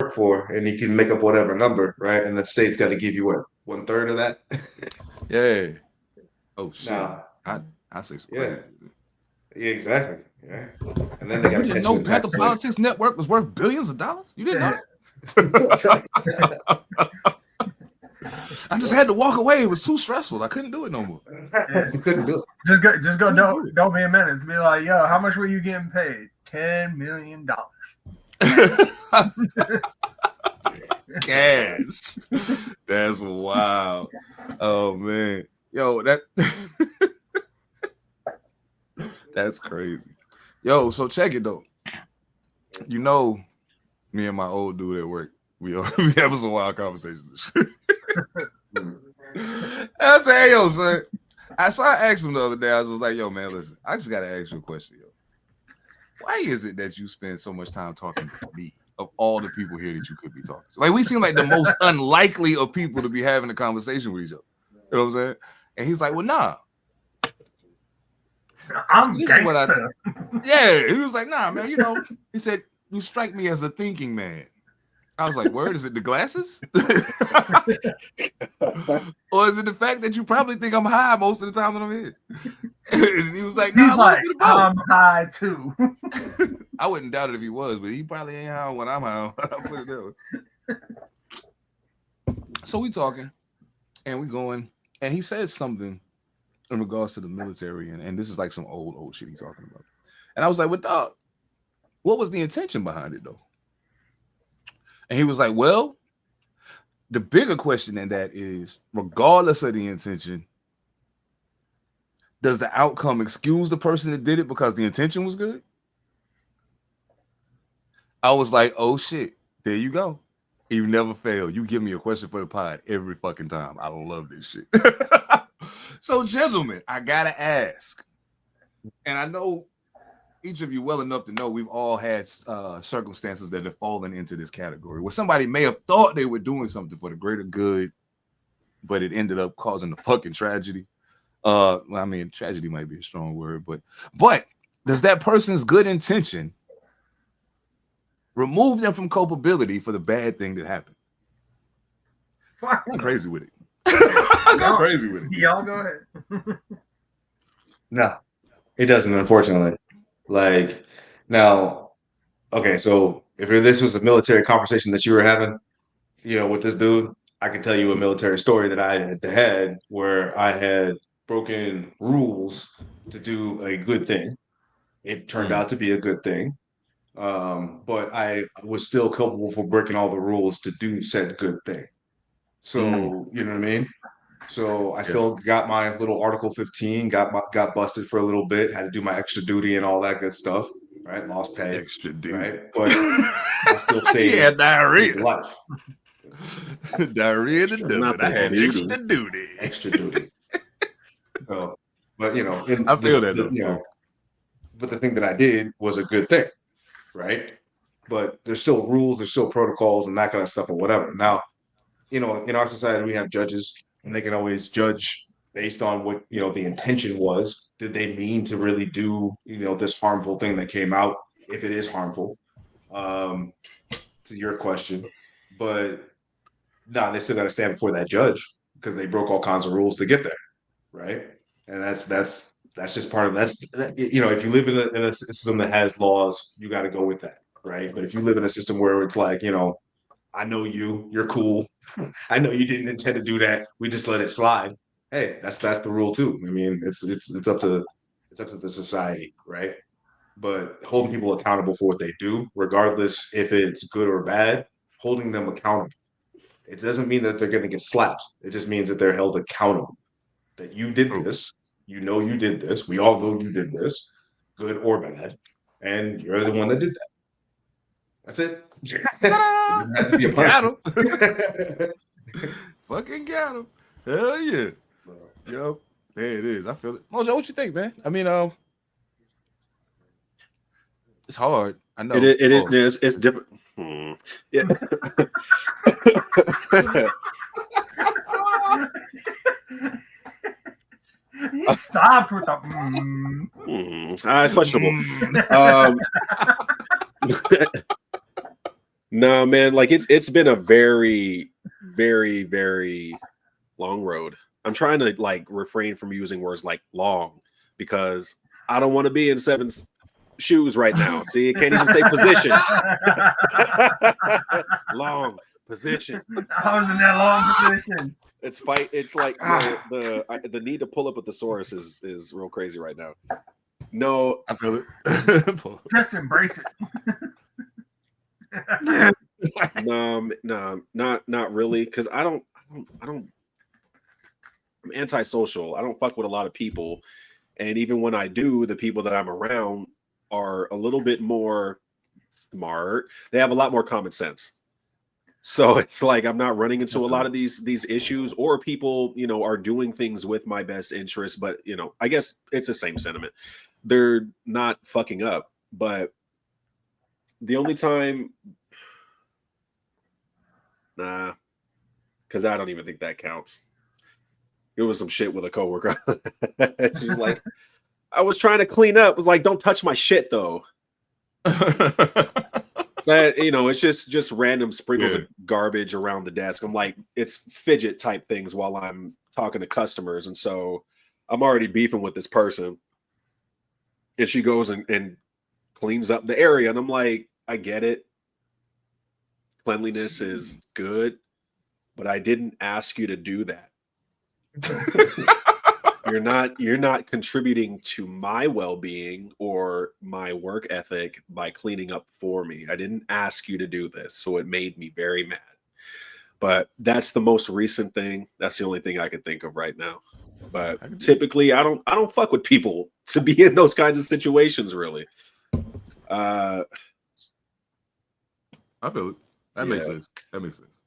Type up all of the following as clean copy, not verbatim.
work for, and you can make up whatever number, right? And the state's got to give you what, 1/3 of that. Yeah. Oh shit. Now, I say some yeah, crazy. yeah, exactly, yeah. And then they got You to didn't catch you know in Pantha tax late. Politix Network was worth billions of dollars? You didn't know that? I just had to walk away. It was too stressful. I couldn't do it no more. You couldn't do it. Just go. Don't be a menace. Be like, yo, how much were you getting paid? $10 million. Cash. That's wild. Oh man. Yo, that's crazy. Yo, so check it though. You know, me and my old dude at work, we have some wild conversations. I said, hey, yo, son. I asked him the other day. I was just like, yo, man, listen, I just gotta ask you a question, yo. Why is it that you spend so much time talking to me of all the people here that you could be talking to? Like, we seem like the most unlikely of people to be having a conversation with each other. You know what I'm saying? And he's like, well, nah. I'm gangster. Yeah, he was like, nah, man, you know, he said, you strike me as a thinking man. I was like, word, is it the glasses? Or is it the fact that you probably think I'm high most of the time that I'm here? And he was like, nah, he's like, I'm high too. I wouldn't doubt it if he was, but he probably ain't high when I'm high. I'll put it that way. So we talking and we going, and he says something in regards to the military, and this is like some old shit he's talking about. And I was like, well, dog, what was the intention behind it though? And he was like, well, the bigger question than that is, regardless of the intention, does the outcome excuse the person that did it because the intention was good? I was like, oh shit, there you go. You never fail. You give me a question for the pod every fucking time. I love this shit. So, gentlemen, I gotta ask, and I know each of you well enough to know we've all had circumstances that have fallen into this category where somebody may have thought they were doing something for the greater good, but it ended up causing a fucking tragedy. I mean, tragedy might be a strong word, but does that person's good intention remove them from culpability for the bad thing that happened? I'm crazy with it. I'm crazy with it. Y'all go ahead. No, it doesn't, unfortunately. Like, now, okay, so if this was a military conversation that you were having, with this dude, I can tell you a military story that I had where I had broken rules to do a good thing. It turned out to be a good thing. But I was still culpable for breaking all the rules to do said good thing. So, you know what I mean? So I still got my little Article 15, got busted for a little bit, had to do my extra duty and all that good stuff, right? Lost pay, extra duty, right? But I still saved diarrhea life. Diarrhea to do it. I had extra duty. Extra duty. So, but I feel that but the thing that I did was a good thing, right? But there's still rules, there's still protocols and that kind of stuff or whatever. Now, in our society, we have judges and they can always judge based on what, the intention was. Did they mean to really do, this harmful thing that came out, if it is harmful, to your question. But no, they still got to stand before that judge because they broke all kinds of rules to get there. Right. And that's just part of if you live in a system that has laws, you got to go with that. Right. But if you live in a system where it's like, I know you're cool. I know you didn't intend to do that. We just let it slide. Hey, that's the rule too. I mean, it's up to the society, right? But holding people accountable for what they do, regardless if it's good or bad, holding them accountable. It doesn't mean that they're going to get slapped. It just means that they're held accountable. That you did this. You know you did this. We all know you did this, good or bad, and you're the one that did that. That's it. Got him. Fucking got him. Hell yeah. Yo, there it is. I feel it. Mojo, what you think, man? I mean, it's hard. I know. It is. It's different. Yeah. Stop with the questionable. No, man, like it's been a very, very, very long road. I'm trying to like refrain from using words like long because I don't want to be in Seven's shoes right now. See, it can't even say position. Long position. I was in that long position. It's fight. It's like the need to pull up a thesaurus is real crazy right now. No, I feel it. Just embrace it. no, not really, because I'm antisocial. I don't fuck with a lot of people, and even when I do, the people that I'm around are a little bit more smart. They have a lot more common sense. So it's like I'm not running into a lot of these issues, or people, are doing things with my best interest. But I guess it's the same sentiment. They're not fucking up. But the only time, because I don't even think that counts. It was some shit with a coworker. She's like, I was trying to clean up. Was like, don't touch my shit though. That it's just random sprinkles of garbage around the desk. I'm like, it's fidget type things while I'm talking to customers, and so I'm already beefing with this person, and she goes and cleans up the area, and I'm like, I get it. Cleanliness is good, but I didn't ask you to do that. You're not contributing to my well-being or my work ethic by cleaning up for me. I didn't ask you to do this, so it made me very mad. But that's the most recent thing. That's the only thing I can think of right now. But typically, I don't fuck with people to be in those kinds of situations. Really, I feel it. That makes sense.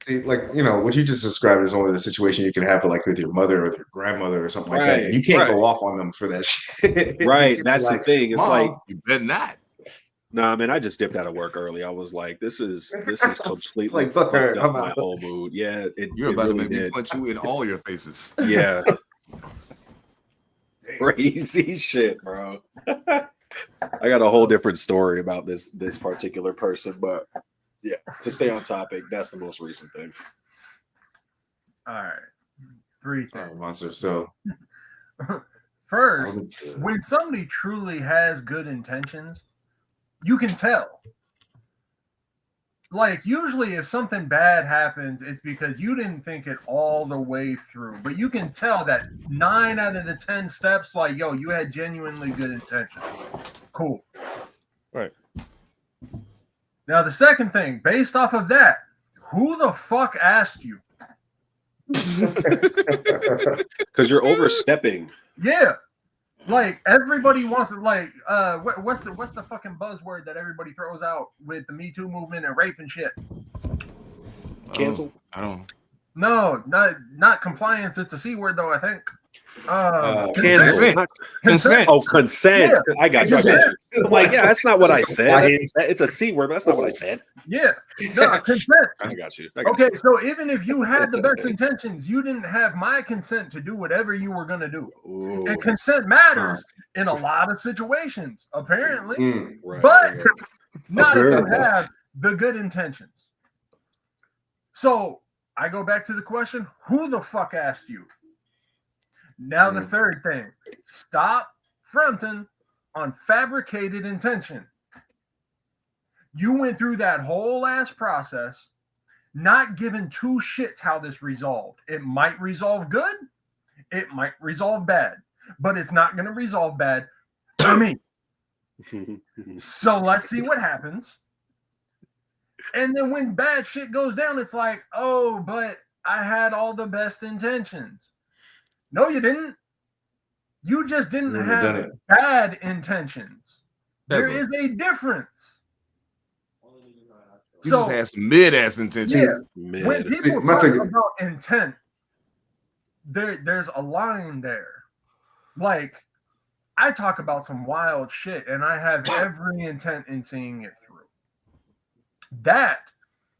See, like, what you just described is only the situation you can have, like, with your mother or with your grandmother or something like that. And you can't go off on them for that shit. Right. That's the thing. It's like, you better not. Nah, man, I just dipped out of work early. I was like, this is completely like, fuck her. up my whole mood. Yeah, you're about really to make me punch you in all your faces. Yeah. Crazy shit, bro. I got a whole different story about this particular person, but yeah, to stay on topic, that's the most recent thing. All right. 3 things. Monster. So first, when somebody truly has good intentions, you can tell. Like, usually if something bad happens, it's because you didn't think it all the way through. But you can tell that 9 out of the 10 steps, like, yo, you had genuinely good intentions. Cool. Right. Now, the second thing, based off of that, who the fuck asked you? Because you're overstepping. Yeah. Like, everybody wants to, like, what's the fucking buzzword that everybody throws out with the Me Too movement and rape and shit? Cancel? I don't. No, not compliance. It's a C word, though, I think. Cancel. Consent. Oh, consent. Yeah. I got you. I'm like, yeah, that's not what I said. It's a C word, but that's not what I said. Yeah. No, consent. I got you. Okay, so even if you had the best intentions, you didn't have my consent to do whatever you were going to do. Ooh. And consent matters in a lot of situations, apparently. Right, but right. not if you have the good intentions. So I go back to the question, who the fuck asked you? Now the third thing, stop fronting on fabricated intention. You went through that whole ass process, not giving two shits how this resolved. It might resolve good, it might resolve bad, but it's not going to resolve bad for me. So let's see what happens. And then when bad shit goes down, it's like, oh, but I had all the best intentions. No, you didn't. You just didn't have bad intentions. There is a difference. You just had some mid-ass intentions. Yeah. When people talk about intent, there's a line there. Like, I talk about some wild shit, and I have every intent in seeing it through. That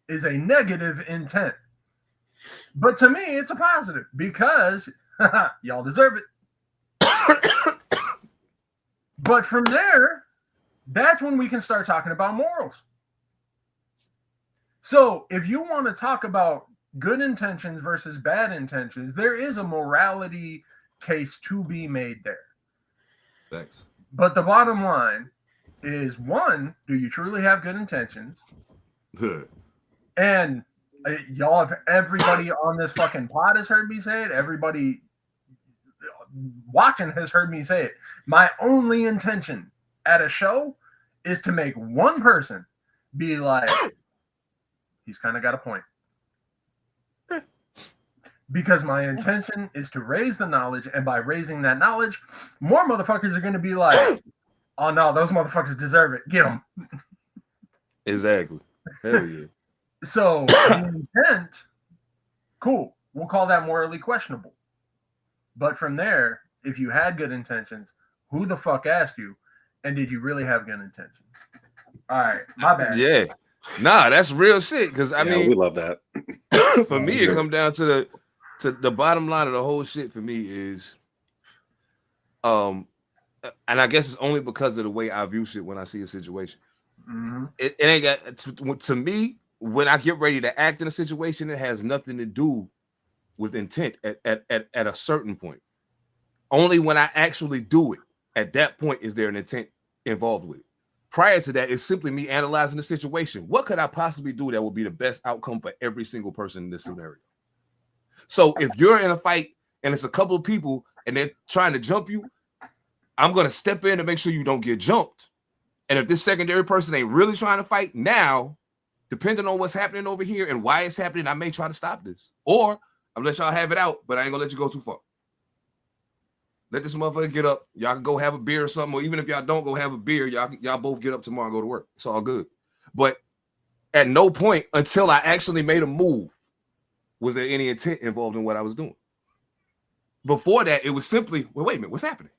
is a negative intent. But to me, it's a positive because y'all deserve it. But from there, that's when we can start talking about morals. So if you want to talk about good intentions versus bad intentions, there is a morality case to be made there. Thanks. But the bottom line is, one, do you truly have good intentions? And y'all have, everybody on this fucking pod has heard me say it. Everybody watching has heard me say it. My only intention at a show is to make one person be like, he's kind of got a point. Because my intention is to raise the knowledge, and by raising that knowledge, more motherfuckers are going to be like, oh no, those motherfuckers deserve it. Get them. Exactly. Hell yeah. So the intent, cool. We'll call that morally questionable. But from there, if you had good intentions, who the fuck asked you? And did you really have good intentions? All right, my bad. Yeah. Nah, that's real shit. Because I mean, we love that. For me, it comes down to the bottom line of the whole shit for me is, and I guess it's only because of the way I view shit when I see a situation. Mm-hmm. It ain't got to me when I get ready to act in a situation. It has nothing to do with intent at a certain point. Only when I actually do it, at that point, is there an intent involved with it. Prior to that, it's simply me analyzing the situation. What could I possibly do that would be the best outcome for every single person in this scenario? So if you're in a fight and it's a couple of people and they're trying to jump you, I'm going to step in to make sure you don't get jumped. And if this secondary person ain't really trying to fight now, depending on what's happening over here and why it's happening, I may try to stop this. Or I'm let y'all have it out, but I ain't gonna let you go too far. Let this motherfucker get up. Y'all can go have a beer or something. Or even if y'all don't go have a beer, y'all both get up tomorrow and go to work. It's all good. But at no point until I actually made a move was there any intent involved in what I was doing. Before that, it was simply, well, wait a minute, what's happening?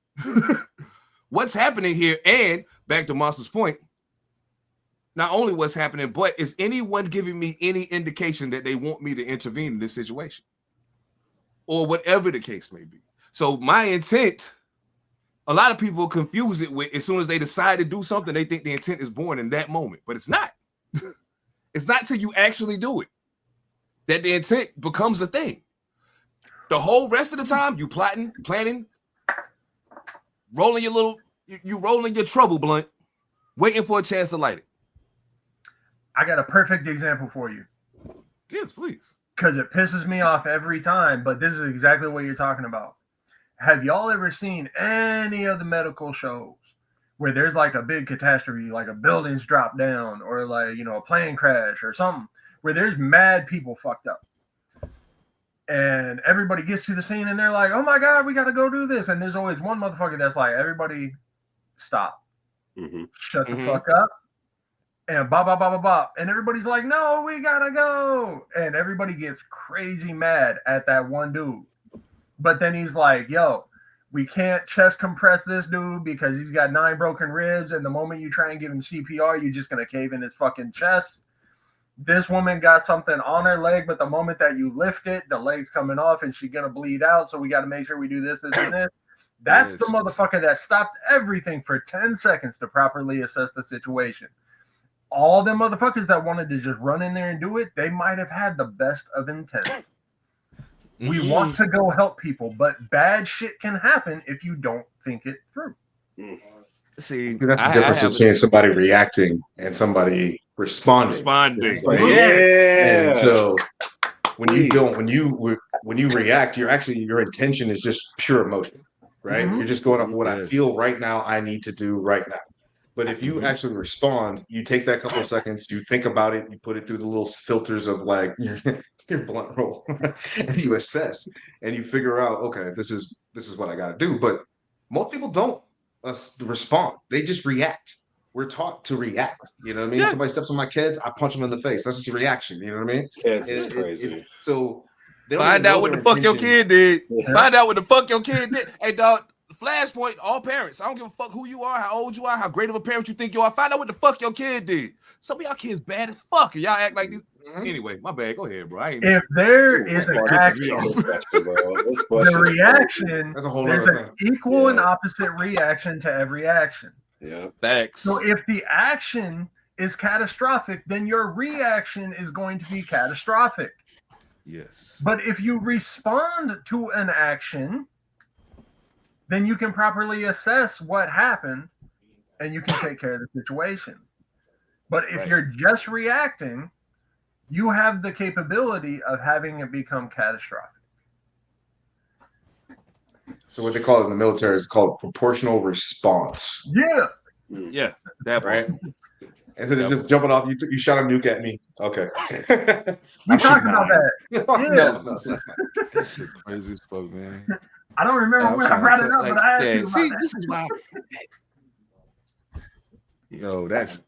What's happening here? And back to Monster's point, not only what's happening, but is anyone giving me any indication that they want me to intervene in this situation? Or whatever the case may be. So my intent, a lot of people confuse it with, as soon as they decide to do something, they think the intent is born in that moment, but it's not. It's not till you actually do it that the intent becomes a thing. The whole rest of the time, you plotting, planning, rolling you rolling your trouble blunt, waiting for a chance to light it. I got a perfect example for you. Yes, please. Because it pisses me off every time, but this is exactly what you're talking about. Have y'all ever seen any of the medical shows where there's like a big catastrophe, like a building's dropped down, or like, a plane crash or something, where there's mad people fucked up? And everybody gets to the scene and they're like, oh my God, we got to go do this. And there's always one motherfucker that's like, everybody stop. Mm-hmm. Shut the fuck up. And bop, bop, bop, bop, bop. And everybody's like, no, we gotta go. And everybody gets crazy mad at that one dude. But then he's like, yo, we can't chest compress this dude because he's got 9 broken ribs. And the moment you try and give him CPR, you're just going to cave in his fucking chest. This woman got something on her leg, but the moment that you lift it, the leg's coming off and she's going to bleed out. So we got to make sure we do this, this, and this. That's the motherfucker that stopped everything for 10 seconds to properly assess the situation. All them motherfuckers that wanted to just run in there and do it, they might have had the best of intent. We want to go help people, but bad shit can happen if you don't think it through. See, that's the difference between somebody reacting and somebody responding. Yeah. And so when you react, your intention is just pure emotion, right? Mm-hmm. You're just going off what I feel right now. I need to do right now. But if you actually respond, you take that couple of seconds, you think about it, you put it through the little filters of like your blunt roll, and you assess and you figure out, okay, this is what I got to do. But most people don't respond; they just react. We're taught to react. You know what I mean? Yeah. Somebody steps on my kids, I punch them in the face. That's just a reaction. You know what I mean? Kids is crazy. So find out what the fuck your kid did. Find out what the fuck your kid did. Hey, dog. Flashpoint, all parents. I don't give a fuck who you are, how old you are, how great of a parent you think you are. Find out what the fuck your kid did. Some of y'all kids bad as fuck, and y'all act like this. Anyway, my bad. Go ahead, bro. If there is an action, the reaction, there's an equal and opposite reaction to every action. Yeah, facts. So if the action is catastrophic, then your reaction is going to be catastrophic. Yes. But if you respond to an action, then you can properly assess what happened and you can take care of the situation. But if you're just reacting, you have the capability of having it become catastrophic. So what they call it in the military is called proportional response. Yeah. Yeah. That Right? part. Instead of just jumping off, you shot a nuke at me. Okay. We talked about that. No. That shit crazy as fuck, man. I don't remember when I brought it up, but I asked you about see, that. this is why. Yo, that's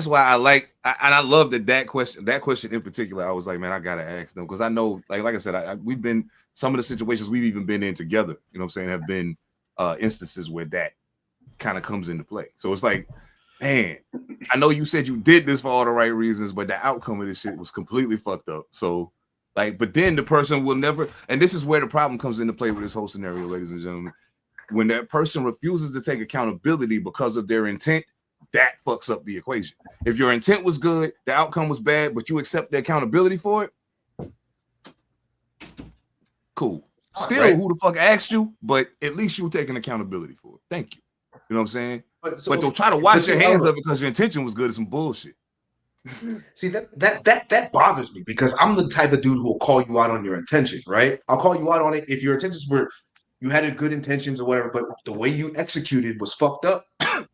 why I like, and I love that question in particular. I was like, man, I gotta ask them because I know, like I said, we've been some of the situations we've even been in together. You know what I'm saying? Have been instances where that kind of comes into play. So it's like, man, I know you said you did this for all the right reasons, but the outcome of this shit was completely fucked up. So, like, but then the person will never, and this is where the problem comes into play with this whole scenario, ladies and gentlemen. When that person refuses to take accountability because of their intent, that fucks up the equation. If your intent was good, the outcome was bad, but you accept the accountability for it, cool. Still, who the fuck asked you? But at least you were taking accountability for it. Thank you. You know what I'm saying? But don't try to wash your hands of it because your intention was good is some bullshit. See, that bothers me because I'm the type of dude who will call you out on your intention, right? I'll call you out on it if your intentions were, you had good intentions or whatever, but the way you executed was fucked up.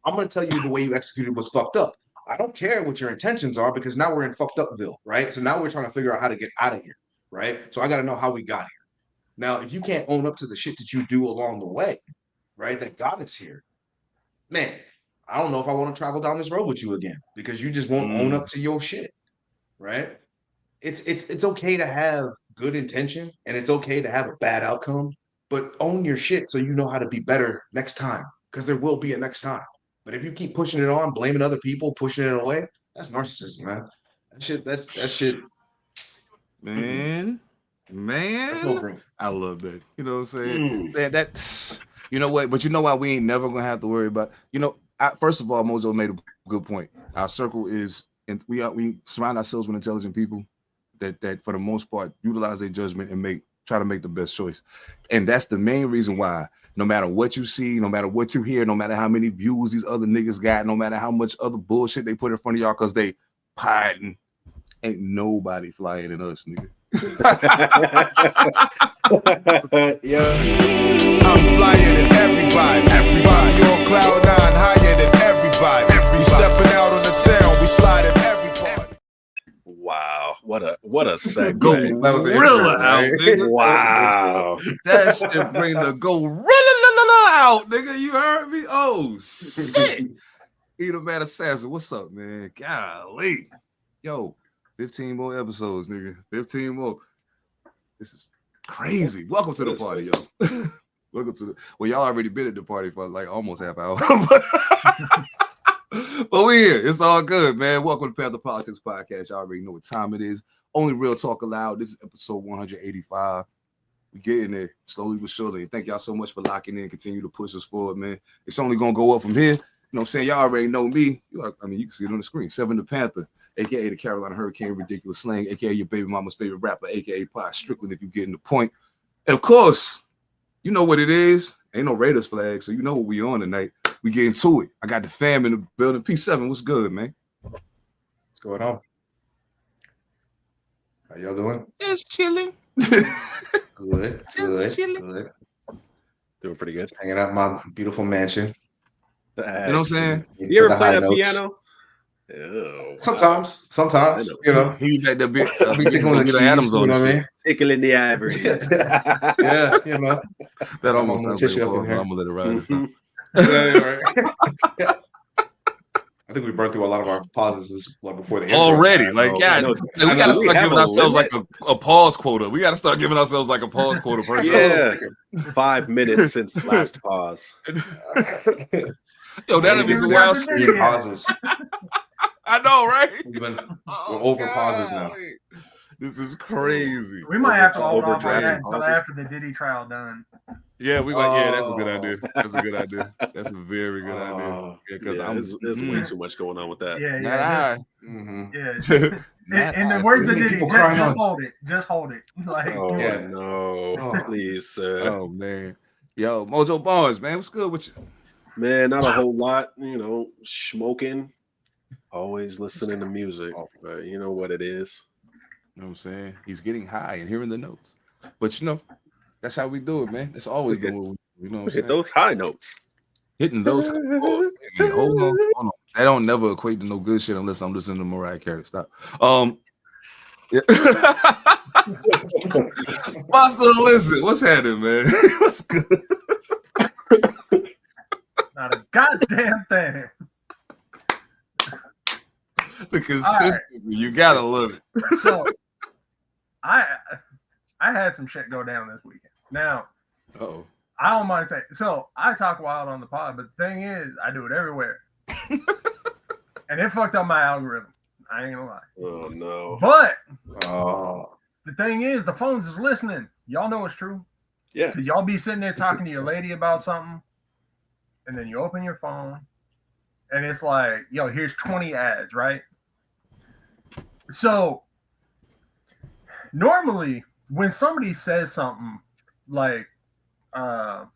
I'm going to tell you the way you executed was fucked up. I don't care what your intentions are because now we're in fucked upville, right? So now we're trying to figure out how to get out of here, right? So I got to know how we got here. Now, if you can't own up to the shit that you do along the way, right, that got us here, man, I don't know if I want to travel down this road with you again because you just won't own up to your shit, right? It's okay to have good intention and it's okay to have a bad outcome, but own your shit so you know how to be better next time because there will be a next time. But if you keep pushing it on, blaming other people, pushing it away, that's narcissism, man. That shit. Man, that's no green. I love that. You know what I'm saying? That you know what? But you know why we ain't never gonna have to worry about. You know, first of all, Mojo made a good point. Our circle is, and we surround ourselves with intelligent people that for the most part utilize their judgment and try to make the best choice. And that's the main reason why. No matter what you see, no matter what you hear, no matter how many views these other niggas got, no matter how much other bullshit they put in front of y'all because they hiding, ain't nobody flying in us, nigga. Yeah. I'm flyer than everybody. You're on cloud 9, higher than everybody. We stepping out on the town, we sliding every party. Wow, what a segue. Gorilla out, nigga. Wow, that shit bring the gorilla out, nigga. You heard me? Oh shit. Eat man assassin. What's up, man? Golly. Yo, 15 more episodes, nigga. 15 more. This is crazy. Welcome to the party, yo. Welcome to well, y'all already been at the party for like almost half hour. But we here. It's all good, man. Welcome to Pantha Politix Podcast. Y'all already know what time it is. Only real talk allowed. This is episode 185. We getting there slowly but surely. Thank y'all so much for locking in. Continue to push us forward, man. It's only gonna go up from here. You know what I'm saying? Y'all already know me. You can see it on the screen. Seven Da Pantha, aka the Carolina Hurricane, Ridiculous Slang, aka your baby mama's favorite rapper, aka Pie Strickland, if you're getting the point. And of course, you know what it is. Ain't no Raiders flag, so you know what we on tonight. We get into it. I got the fam in the building. P7, what's good, man? What's going on? How y'all doing? Just chilling. Good. doing pretty good. Hanging out in my beautiful mansion. You know what I'm saying? You ever play that piano? Ew, sometimes, you know. He like that bit. Be tickling the keys, Adams you know what I mean? Tickling the ivory. Yeah, you know. That almost sounds like a pause, but I'm gonna let it ride this time. Yeah. I think we burned through a lot of our pauses before the intro. Already. Like, yeah, we gotta start giving ourselves like a pause quota. We gotta start giving ourselves like a pause quota per show. 5 minutes since last pause. Yo, that'll be the wild pauses. I know, right? We're over pauses now. This is crazy. We might have to hold off on that until after the Diddy trial done. Yeah, we like. Yeah, that's a good idea. That's a good idea. That's a very good idea. Yeah, because there's way too much going on with that. Yeah, not yeah. Not In the I. words of People Diddy, crying just on- hold it. Just hold it. Like, Oh Yeah. no, Oh. please, sir. Oh man, yo, Mojo Barnes, man, what's good with you? Man, not a whole lot. Smoking. Always listening to music, but you know what it is. You know what I'm saying? He's getting high and hearing the notes. But that's how we do it, man. That's always been what we do. You know what I'm saying? Hit those high notes. Hitting those. Oh, man, hold on. That don't never equate to no good shit unless I'm listening to Mariah Carey. Stop. Yeah. Master Elicit, what's happening, man? What's good? not a goddamn thing. The consistency, you gotta love it. So, I had some shit go down this weekend. Now, Uh-oh. I don't mind saying. So I talk wild on the pod, but the thing is, I do it everywhere, and it fucked up my algorithm. I ain't gonna lie. Oh no. But Oh. the thing is, the phones is listening. Y'all know it's true. Yeah. Cause y'all be sitting there talking to your lady about something, and then you open your phone, and it's like, yo, here's 20 ads, right? So normally when somebody says something like, yo,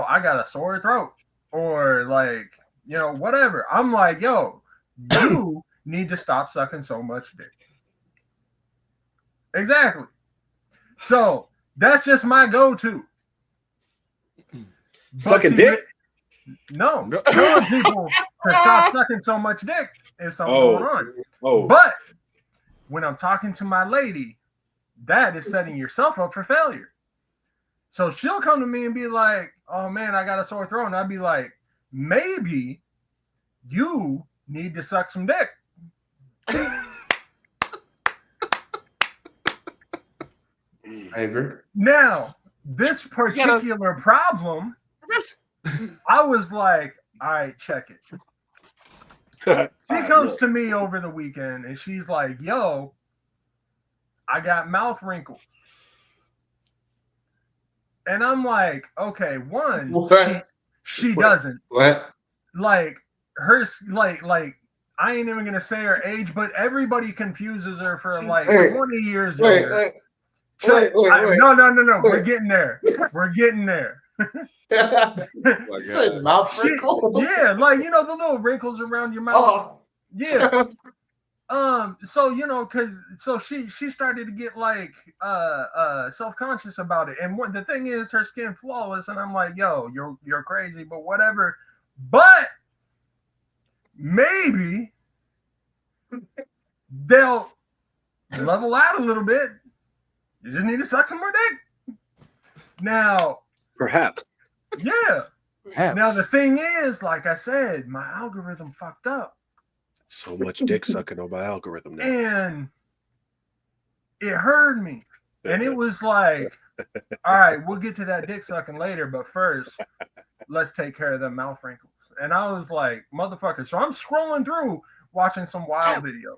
I got a sore throat, or like, whatever, I'm like, yo, you need to stop sucking so much dick. Exactly. So that's just my go-to. Sucking dick? No. Telling people to stop sucking so much dick if something's going on. Oh. But when I'm talking to my lady, that is setting yourself up for failure. So she'll come to me and be like, oh man, I got a sore throat. And I'd be like, maybe you need to suck some dick. I agree. Now, this particular problem, I was like, all right, check it. She comes to me over the weekend and she's like, yo, I got mouth wrinkles. And I'm like, okay, one, she doesn't. What? Like, her, like, I ain't even gonna say her age, but everybody confuses her for like 20 years younger. Wait. No. We're getting there. We're getting there. Mouth wrinkles? Yeah, like, the little wrinkles around your mouth. Oh. Yeah. So so she started to get like self-conscious about it. And the thing is, her skin flawless, and I'm like, yo, you're crazy, but whatever. But maybe they'll level out a little bit. You just need to suck some more dick. Now, perhaps. Yeah. Perhaps. Now the thing is, like I said, my algorithm fucked up. So much dick sucking on my algorithm now. And it heard me. And it was like, all right, we'll get to that dick sucking later, but first, let's take care of the mouth wrinkles. And I was like, motherfucker. So I'm scrolling through watching some wild videos.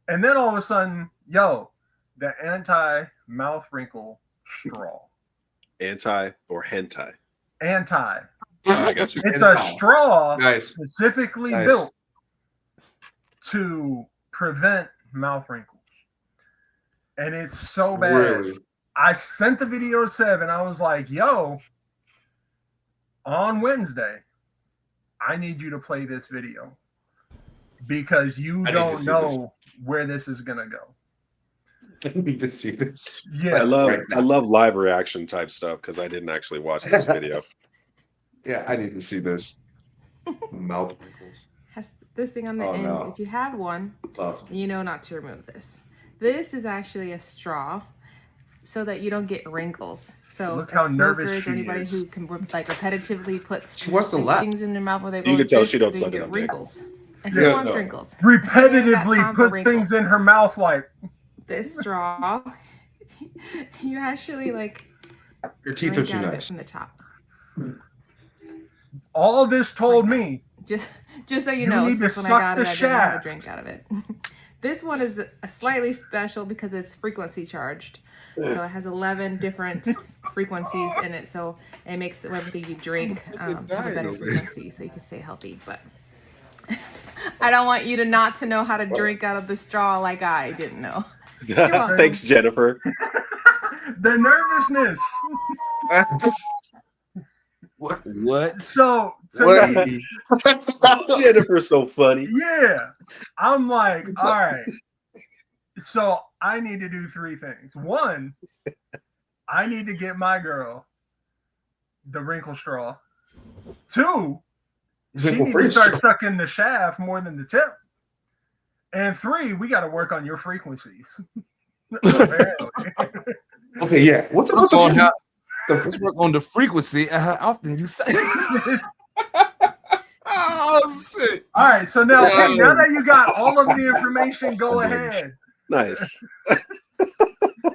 And then all of a sudden, yo, the anti-mouth wrinkle straw. Anti or hentai? Anti. I got you. It's a straw specifically built to prevent mouth wrinkles. And it's so bad. Really? I sent the video to Seven. I was like, yo, on Wednesday, I need you to play this video because you don't know where this is going to go. I need to see this. Yeah. I love live reaction type stuff because I didn't actually watch this video. Yeah, I need to see this. Mouth wrinkles. Has this thing on the end. No. If you have one, Love. you know not to remove this. This is actually a straw so that you don't get wrinkles. So Look how nervous smokers she or anybody is. who can like repetitively put She wants to laugh. things in their mouth where they go. You can tell this, she don't they suck get it up dick. wrinkles. And Yeah, who wants no. wrinkles? Repetitively puts wrinkle. things in her mouth like This straw, you actually like Your teeth are drink too out of it nice. from the top. all this told me. Just so you You know, need to since when suck I got the it, I didn't know how to shaft. drink out of it. This one is a slightly special because it's frequency charged. So it has 11 different frequencies in it. So it makes everything you drink have a better frequency so you can stay healthy. But I don't want you to not to know how to drink out of the straw like I didn't know. Thanks, Jennifer. The nervousness. What? So What? Jennifer's so funny. yeah, I'm like, all right. So I need to do 3 things. 1, I need to get my girl the wrinkle straw. 2, she needs to start sucking the shaft more than the tip. And 3, we got to work on your frequencies. Okay, yeah. Let's Let's work on the frequency and how often you say. Oh shit! All right, so now, hey, now that you got all of the information, go ahead. Nice.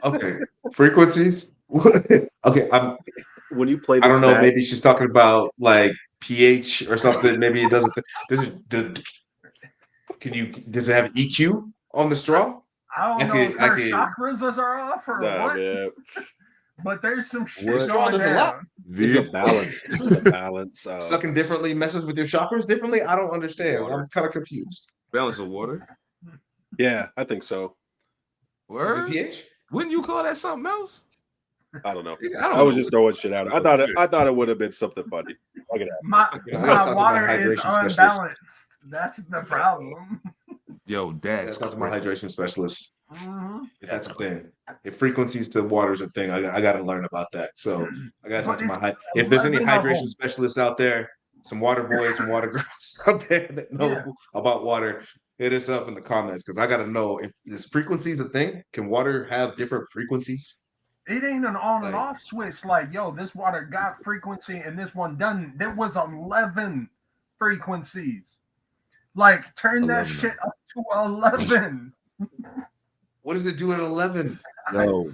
Okay, frequencies. Okay, When you play, I don't know. Maybe she's talking about like pH or something. Maybe it doesn't. Does it have EQ on the straw? I don't know if her chakras are off or what. Yeah. But there's some shit The straw going does a lot. down. It's a balance. It's a balance. Sucking differently messes with your chakras differently. I don't understand. Water. I'm kind of confused. Balance of water. Yeah, I think so. Word? Is it pH? Wouldn't you call that something else? I don't know. I was just throwing shit out. I thought it would have been something funny. Look at that. My water is unbalanced. That's the problem. Yo, that's Talk to my hydration specialist. Mm-hmm. If that's a thing. If frequencies to water is a thing, I got to learn about that. So I got to talk to my if there's any hydration specialists out there, some water boys, some water girls out there that know about water, hit us up in the comments because I got to know if this frequency is a thing. Can water have different frequencies? It ain't an on and off switch. Like, yo, this water got frequency and this one doesn't. There was 11 frequencies. Like, turn that shit up to 11. What does it do at 11? Yo,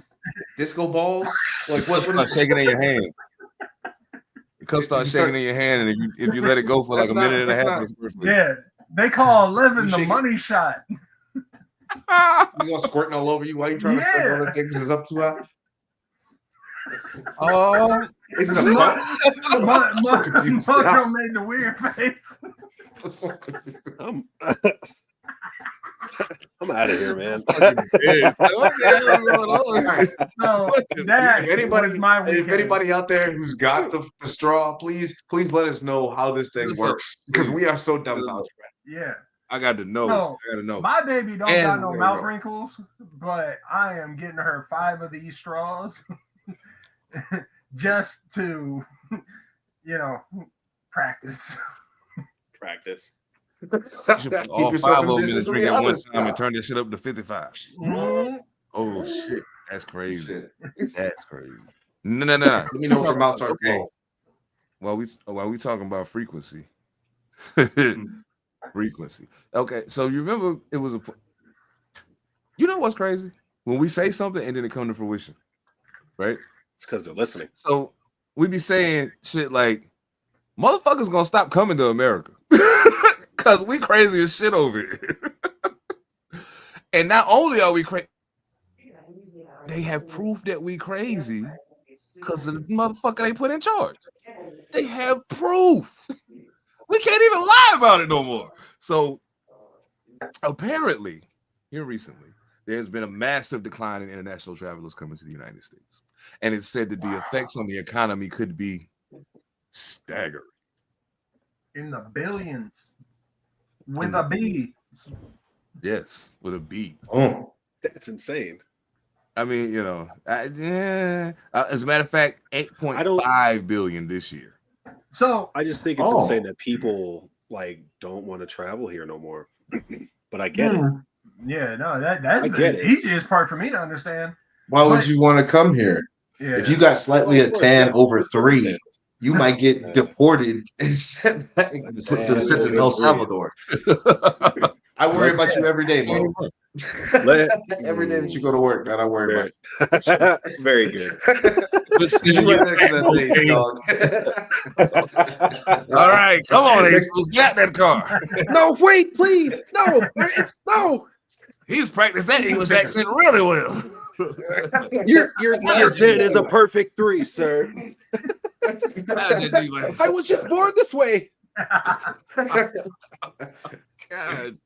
disco balls? Like what? Start shaking in your hand. The cup starts shaking in your hand, and if you let it go for like a minute and a half, it's perfect. Yeah, they call 11 the money shot. He's all squirting all over you. Why are you trying to suck all the things is up too high? Oh, is it a fun? Mojo made the weird face. I'm so confused. I'm out of here, man. If anybody out there who's got the straw, please let us know how this thing works because we are so dumb about it. Yeah, I got to know. So, I got to know. My baby don't got no mouth wrinkles, but I am getting her 5 of these straws just to, practice. All 5 of them in the drink at one time and turn this shit up to 55. Mm-hmm. Oh shit, that's crazy. That's crazy. No. Let me know if mouths are okay. While we talking about frequency, frequency. Okay, so you remember it was you know what's crazy when we say something and then it come to fruition, right? It's because they're listening. So we be saying shit like, "Motherfuckers gonna stop coming to America." Because we crazy as shit over here. And not only are we crazy, they have proof that we crazy because of the motherfucker they put in charge. They have proof. We can't even lie about it no more. So apparently, here recently, there's been a massive decline in international travelers coming to the United States. And it's said that the effects on the economy could be staggering. In the billions. With a B. Yes, with a B. Oh, that's insane. I mean, as a matter of fact, 8.5 billion this year. So I just think it's insane that people don't want to travel here no more. But I get it. Yeah, no, that's the easiest part for me to understand. Why would you want to come here? Yeah. If you got slightly a tan over 3, you might get deported and sent back to the sentence in El Salvador. I worry about you every day, Mo. Every day that you go to work, man, I worry about you. Very good. All right, come on, Ace. Get that car. No, wait, please. No, no. He's practiced that English accent really well. Your 10 is a perfect 3, sir. I was just born this way. God.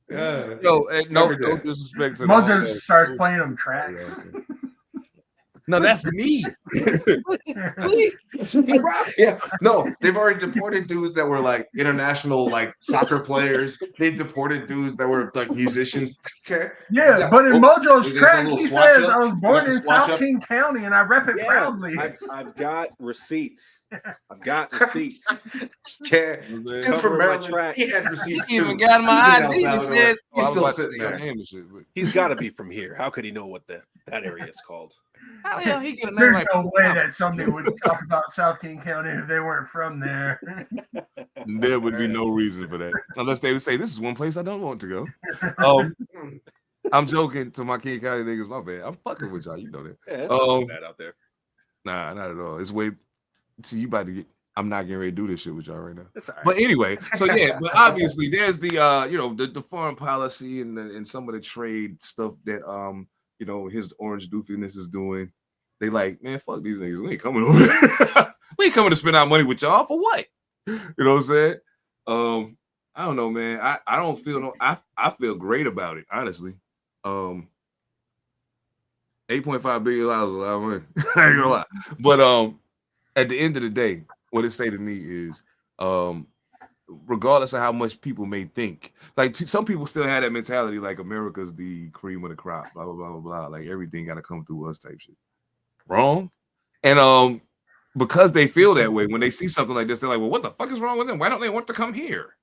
Yeah. No Every day. disrespect to Mojo the starts playing them tracks. No, that's me. Please. Yeah, no, they've already deported dudes that were like international, like soccer players. They've deported dudes that were like musicians. Okay. Yeah, but in Mojo's they got a track, little he swatch says, up. I was They born got the in swatch South up. King County and I rep it Yeah, proudly. I've got receipts. I've got receipts. Yeah, dude from Covering my Maryland, tracks. he had receipts He even too. got my He's in El ID. He Salvador. said, He's I was still about to sitting say your there. name and shit, but He's got to be from here. How could he know what that area is called? how the hell he get a name There's like no way that somebody would talk about South King County if they weren't from there. There would be no reason for that. Unless they would say, this is one place I don't want to go. I'm joking to my King County niggas, my bad. I'm fucking with y'all, you know that. Yeah, it's not so bad out there. Nah, not at all. It's way. See, you about to get. I'm not getting ready to do this shit with y'all right now. It's all right. But anyway, so yeah, but obviously there's the the foreign policy and some of the trade stuff that his orange doofiness is doing. They like, man, fuck these niggas. We ain't coming over here. We ain't coming to spend our money with y'all for what? You know what I'm saying? I don't know, man. I don't feel I feel great about it, honestly. $8.5 billion is a lot of money. I ain't gonna lie. But at the end of the day, what it say to me is, regardless of how much people may think, like some people still have that mentality, like America's the cream of the crop, blah blah blah blah blah. Like everything got to come through us, type shit. Wrong. And because they feel that way when they see something like this, they're like, well, what the fuck is wrong with them? Why don't they want to come here?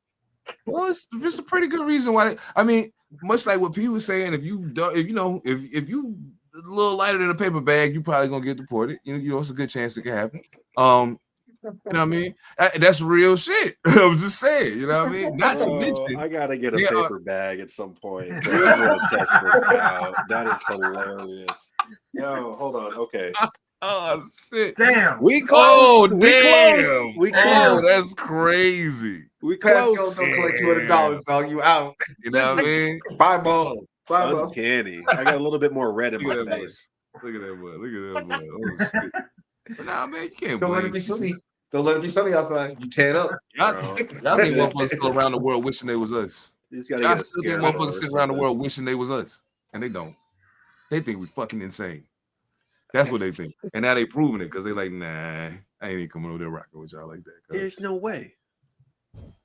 Well, it's a pretty good reason why. I mean, much like what P was saying, if you a little lighter than a paper bag, you probably gonna get deported. You know, it's a good chance it can happen. You know what I mean? That's real shit. I'm just saying, you know what I mean? Not to mention, I gotta get a paper bag at some point. I'm gonna test this out. That is hilarious. Yo, hold on. Okay. Oh shit! Damn. We close. Oh we damn! close. We Oh, close. that's crazy. We Pascal close. don't collect $200, dog. You out. You know what I mean? Bye, ball. Bye, ball. Uncanny. I got a little bit more red in Look my at that face. Look at that boy. Look at that boy. Oh shit! But nah, man, you can't Don't let it blame. be sunny. Don't let it be sunny outside. You tan up. Y'all Bro. think motherfuckers go around the world wishing they was us. You just gotta Y'all get a still think scarecrow motherfuckers or sit around the something. world wishing they was us, and they don't. They think we fucking insane. That's what they think, and now they proving it because they like, nah, I ain't even coming over there rocking with y'all like that. There's no way.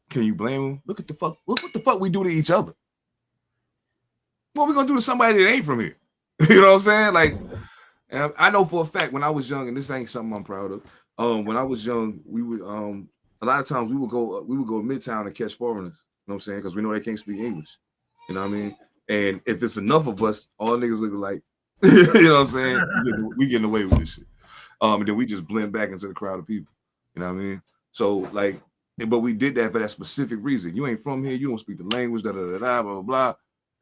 Can you blame them? Look at the fuck. Look what the fuck we do to each other. What we gonna do to somebody that ain't from here? You know what I'm saying? Like, and I know for a fact when I was young, and this ain't something I'm proud of. When I was young, we would a lot of times we would go to Midtown and catch foreigners. You know what I'm saying? Because we know they can't speak English. You know what I mean? And if it's enough of us, all niggas look like, you know what I'm saying? We getting away with this shit. And then we just blend back into the crowd of people. You know what I mean? So like, but we did that for that specific reason. You ain't from here. You don't speak the language. Da da da da. Blah blah blah.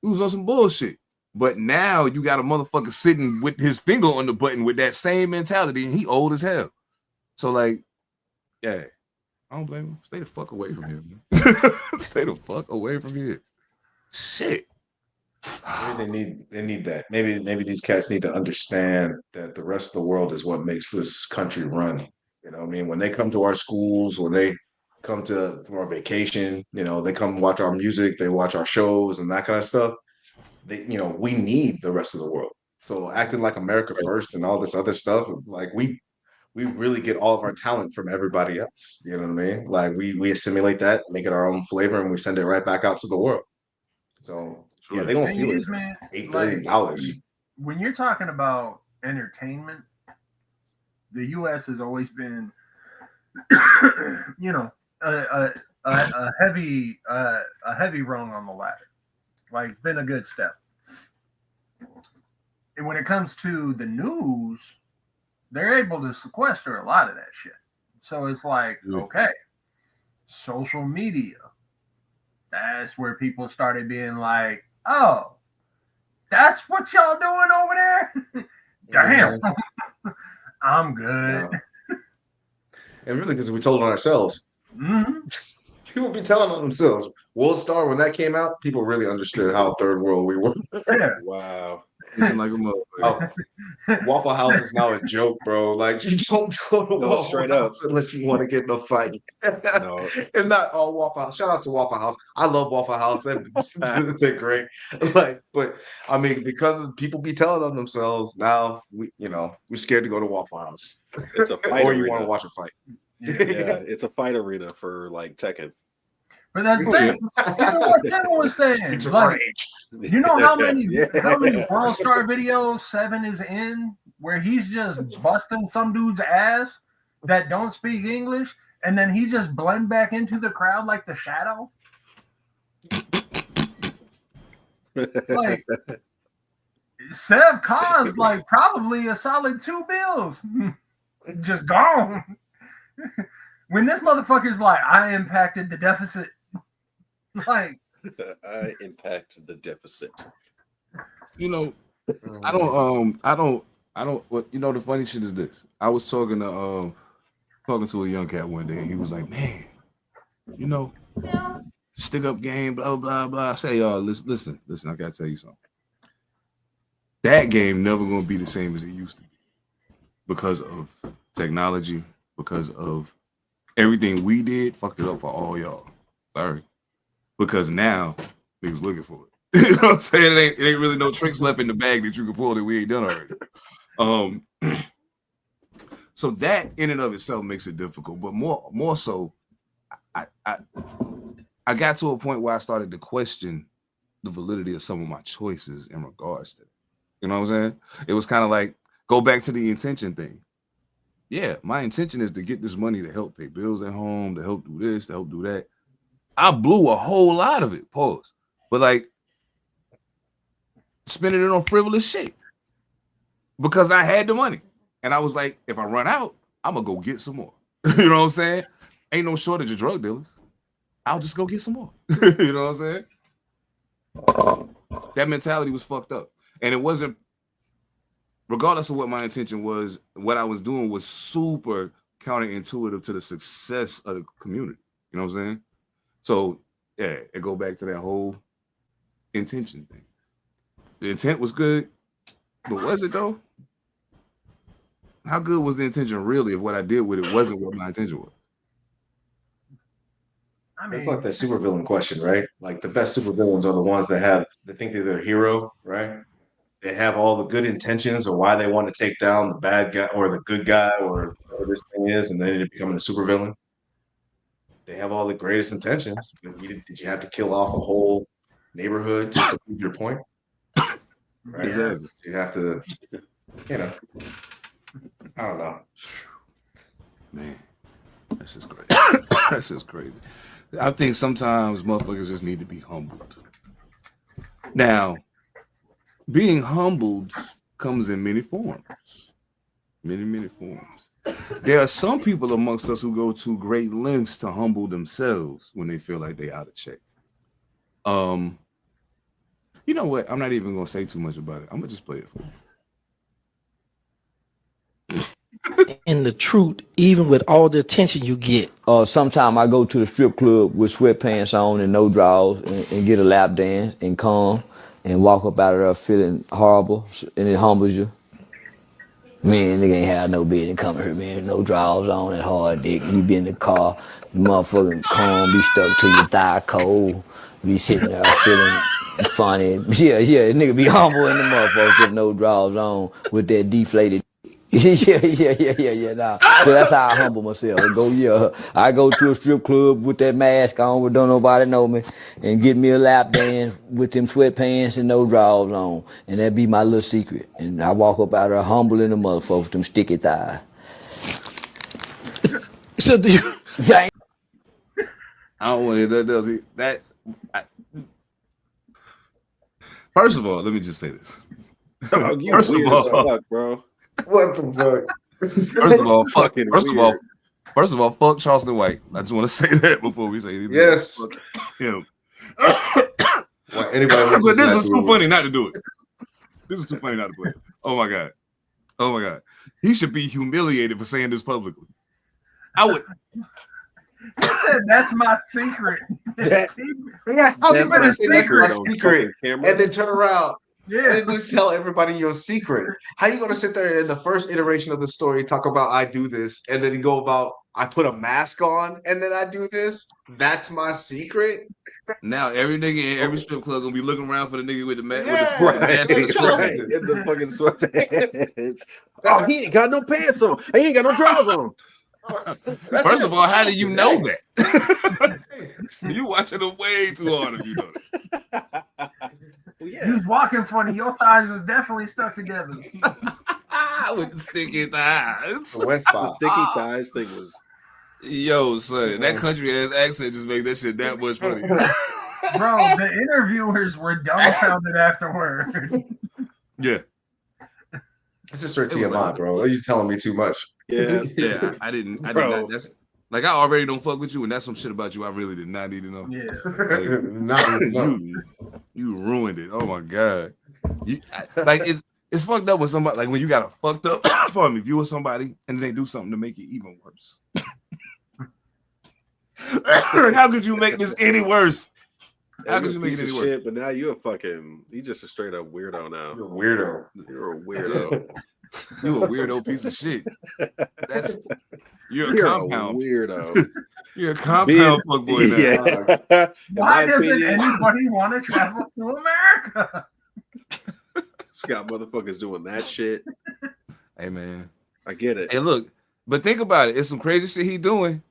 It was on some bullshit. But now you got a motherfucker sitting with his finger on the button with that same mentality, and he old as hell. So like, yeah, I don't blame him. Stay the fuck away from here, man. Stay the fuck away from here. Shit. Maybe they need that. Maybe these cats need to understand that the rest of the world is what makes this country run. You know what I mean? When they come to our schools, when they come to for our vacation, you know, they come watch our music, they watch our shows and that kind of stuff. We need the rest of the world. So acting like America first and all this other stuff, it's like we really get all of our talent from everybody else. You know what I mean? Like we assimilate that, make it our own flavor, and we send it right back out to the world. So yeah, they don't Thing feel is, it. man, $8 billion. when you're talking about entertainment, the U.S. has always been, a heavy rung on the ladder. Like it's been a good step. And when it comes to the news, they're able to sequester a lot of that shit. So it's like, okay, social media. That's where people started being like, oh, that's what y'all doing over there? Damn. I'm good. Yeah. And really, because we told on ourselves. Mm-hmm. People be telling on themselves. World Star, when that came out, people really understood how third world we were. Yeah. Wow. It's like a motherfucker. Oh, Waffle House is now a joke, bro. Like you don't go to No, Waffle straight up. House unless you want to get in a fight. No. And not all Waffle House. Shout out to Waffle House. I love Waffle House. They're great. Like, but I mean, because of people be telling on themselves, now we're scared to go to Waffle House. It's a fight Or you want arena. to watch a fight. Yeah, it's a fight arena for like Tekken. But that's the thing. You know what Seven was saying? It's a Like, rage. you know how many Yeah. World Star videos Seven is in where he's just busting some dude's ass that don't speak English, and then he just blend back into the crowd like the shadow? Like, Sev caused like probably a solid 2 bills. Just gone. When this motherfucker's like, I impacted the deficit. Like, I impacted the deficit. You know, I don't. What you know? The funny shit is this. I was talking to a young cat one day, and he was like, "Man, you know, stick up game, blah blah blah." I say, y'all, listen. I gotta tell you something. That game never gonna be the same as it used to be because of technology, because of everything we did. Fucked it up for all y'all. Sorry, because now niggas looking for it. You know what I'm saying? It ain't really no tricks left in the bag that you can pull that we ain't done already. So that in and of itself makes it difficult, but more so, I got to a point where I started to question the validity of some of my choices in regards to it. You know what I'm saying? It was kind of like, go back to the intention thing. Yeah, my intention is to get this money to help pay bills at home, to help do this, to help do that. I blew a whole lot of it, pause. But like, spending it on frivolous shit because I had the money. And I was like, if I run out, I'm going to go get some more. You know what I'm saying? Ain't no shortage of drug dealers. I'll just go get some more. You know what I'm saying? That mentality was fucked up. And it wasn't, regardless of what my intention was, what I was doing was super counterintuitive to the success of the community. You know what I'm saying? So, yeah, it go back to that whole intention thing. The intent was good, but was it though? How good was the intention really if what I did with it wasn't what my intention was? I mean, It's like that supervillain question, right? Like the best supervillains are the ones that think they're their hero, right? They have all the good intentions of why they want to take down the bad guy or the good guy or whatever this thing is, and then they become a supervillain. They have all the greatest intentions. But did you have to kill off a whole neighborhood just to prove your point? Right? Exactly. You have to, I don't know. Man, that's just crazy. That's just crazy. I think sometimes motherfuckers just need to be humbled. Now, being humbled comes in many forms. Many forms. There are some people amongst us who go to great lengths to humble themselves when they feel like they're out of check. You know what? I'm not even gonna say too much about it. I'm gonna just play it for you. And the truth, even with all the attention you get. Sometimes I go to the strip club with sweatpants on and no drawers and get a lap dance and come and walk up out of there feeling horrible, and it humbles you. Man, nigga ain't had no business coming here, man. No drawers on and hard dick. You be in the car, the motherfucking comb be stuck to your thigh cold. Be sitting there feeling funny. Yeah, nigga be humble in the motherfucker with no drawers on with that deflated. Yeah. Nah. So that's how I humble myself. I go to a strip club with that mask on where don't nobody know me and get me a lap dance with them sweatpants and no drawers on. And that be my little secret. And I walk up out there humble in the motherfucker with them sticky thighs. So do you? I don't want to hear that. First of all, let me just say this. First of all, fuck, bro. What the fuck? First of all, fuck Charleston White. I just want to say that before we say anything. Yes. Fuck him. Well, anybody But this is too funny not to do it. This is too funny not to play it. Oh my god. He should be humiliated for saying this publicly. He said that's my secret. Yeah, how That's you gonna my say that's my secret on secret fucking camera. and then turn around and Yeah. then just tell everybody your secret? How you gonna sit there in the first iteration of the story talk about I do this and then you go about I put a mask on and then I do this? That's my secret. Now every nigga in every strip club gonna be looking around for the nigga with the mask, with Yeah. the Right, mask and the sweatpants. right. In the fucking sweatpants. Oh, he ain't got no pants on. He ain't got no drawers on. First of all, how do you know that? You watching them way too hard if you know that. Well, yeah. You was walking funny. Your thighs is definitely stuck together. With the sticky thighs. The wet The spot. sticky thighs thing was. Yo, son, that country ass accent just make that shit that much funny. Bro, the interviewers were dumbfounded afterward. Yeah, It's just straight It was TMI, like- bro. Are you telling me too much? Yeah. yeah. I did Bro. not. That's like I already don't fuck with you, and that's some shit about you I really did not need to know. Yeah. Not no. You ruined it. Oh my god. It's fucked up with somebody like when you got a fucked up pardon me, view of somebody and they do something to make it even worse. How could you make this any worse? How could you make it any worse? Shit, but now you're just a straight up weirdo now. You're a weirdo. You're a weirdo. You a weirdo piece of shit. You're a You're compound. a weirdo. You're a compound fuckboy now. Yeah. Why In my doesn't opinion, anybody want to travel to America? got motherfuckers doing that shit. Hey man. I get it. Hey, look, but think about it. It's some crazy shit he doing,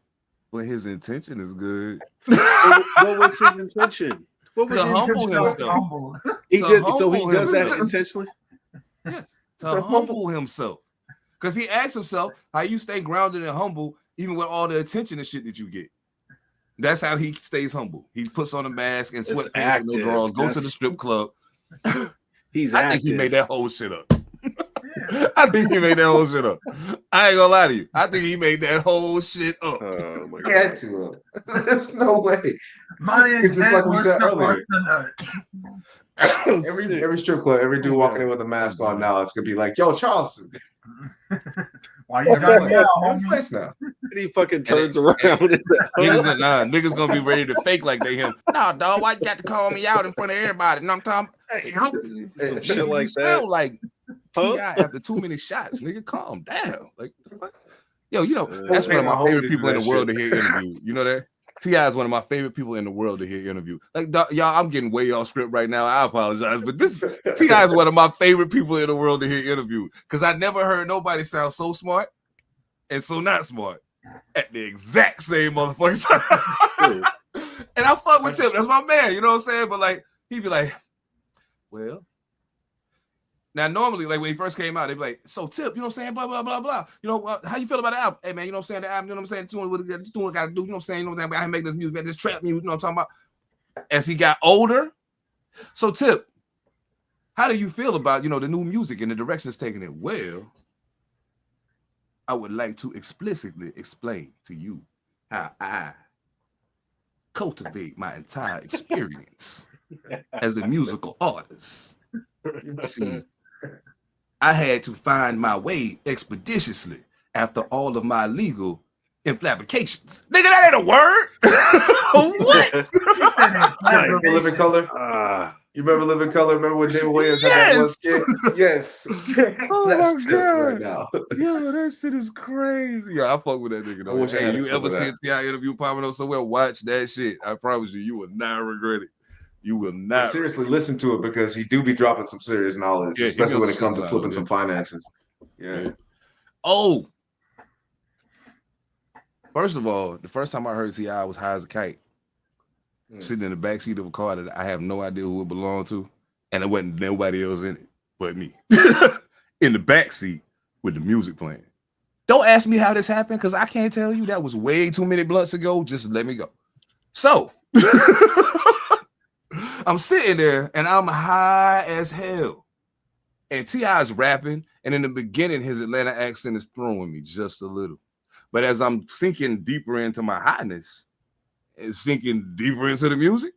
but his intention is good. What was his intention? What was To his humble intention? himself. Humble. He To did, so he humble does that himself. intentionally. Yes, to humble himself. Because he asks himself how you stay grounded and humble, even with all the attention and shit that you get. That's how he stays humble. He puts on a mask and It's sweatpants and no active. drawers, go to the That's- strip club. He's I active. think he made that whole shit up. I think he made that whole shit up. I ain't gonna lie to you. I think he made that whole shit up. Oh my He had god. to. There's no way. My It's intent just like we was said to earlier. bust the nut. Every strip club, every dude walking in with a mask on now, it's gonna be like, "Yo, Charleston, Why you got everybody, me out, one homie? place now." And he fucking turns around. And Niggas gonna be ready to fake like they him. Nah, dog, why you got to call me out in front of everybody? You know what I'm talking about? some shit like You sound that. like Huh? T.I. after too many shots. Nigga, calm down. Like, the fuck? Yo, you know, that's Hey, one of my my homie favorite did people in that the world shit. to hear interview. You know that? T.I. is one of my favorite people in the world to hear interview. Like, dog, y'all, I'm getting way off script right now. I apologize, but this T.I. is one of my favorite people in the world to hear interview because I never heard nobody sound so smart and so not smart at the exact same motherfucking time. And I fuck with Tip. That's my man. You know what I'm saying? But like, he'd be like, well. Now, normally, like when he first came out, they'd be like, so Tip, you know what I'm saying? Blah, blah, blah, blah. You know, how you feel about the album? Hey, man, you know what I'm saying? The album, you know what I'm saying? Doing what I got to do. You know what I'm saying? You know what I'm saying? I make this music, man, this trap music, you know what I'm talking about? As he got older. So, Tip, how do you feel about, you know, the new music and the direction it's taking it? Well, I would like to explicitly explain to you how I cultivate my entire experience as a musical artist. See, I had to find my way expeditiously after all of my legal inflabications. Nigga, that ain't a word. What? Remember Living Color? You remember Living Color? Remember when David Williams had that one skit? Yes. Oh That's my Tip God. right now. Yo, that shit is crazy. Yo, I fuck with that nigga though. I wish I Hey, had you a clip ever of see a that. T.I. interview popping up somewhere? Watch that shit. I promise you, you will not regret it. You will not. Seriously, listen to it because he do be dropping some serious knowledge, Yeah, he especially when knows it comes to some flipping knowledge, some finances. Yeah. Oh, first of all, the first time I heard T.I. I was high as a kite, sitting in the backseat of a car that I have no idea who it belonged to, and there wasn't nobody else in it but me. In the backseat with the music playing. Don't ask me how this happened, because I can't tell you. That was way too many blunts ago. Just let me go. So, I'm sitting there, and I'm high as hell. And T.I. is rapping, and in the beginning, his Atlanta accent is throwing me just a little. But as I'm sinking deeper into my highness and sinking deeper into the music,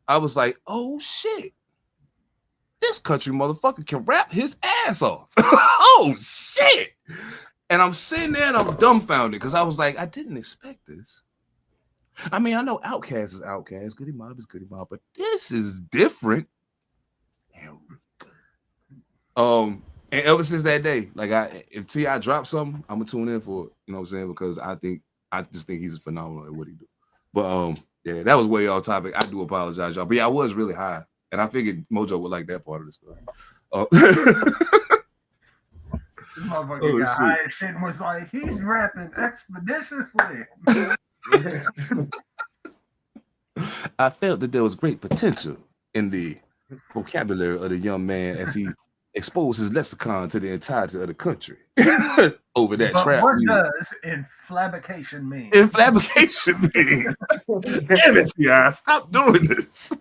I was like, oh, shit. This country motherfucker can rap his ass off. Oh, shit. And I'm sitting there, and I'm dumbfounded, because I was like, I didn't expect this. I mean, I know Outkast is Outkast, Goody Mob is Goody Mob, but this is different. And ever since that day, like if T.I. drops something, I'm gonna tune in for it. You know what I'm saying? Because I just think he's phenomenal at what he do. But yeah, that was way off topic. I do apologize, y'all. But yeah, I was really high, and I figured Mojo would like that part of the story. This motherfucker got high as shit and was like, he's rapping expeditiously. I felt that there was great potential in the vocabulary of the young man as he exposed his lexicon to the entirety of the country over that trap. What does inflabication mean? Inflabication mean? Damn it, T.I., stop doing this.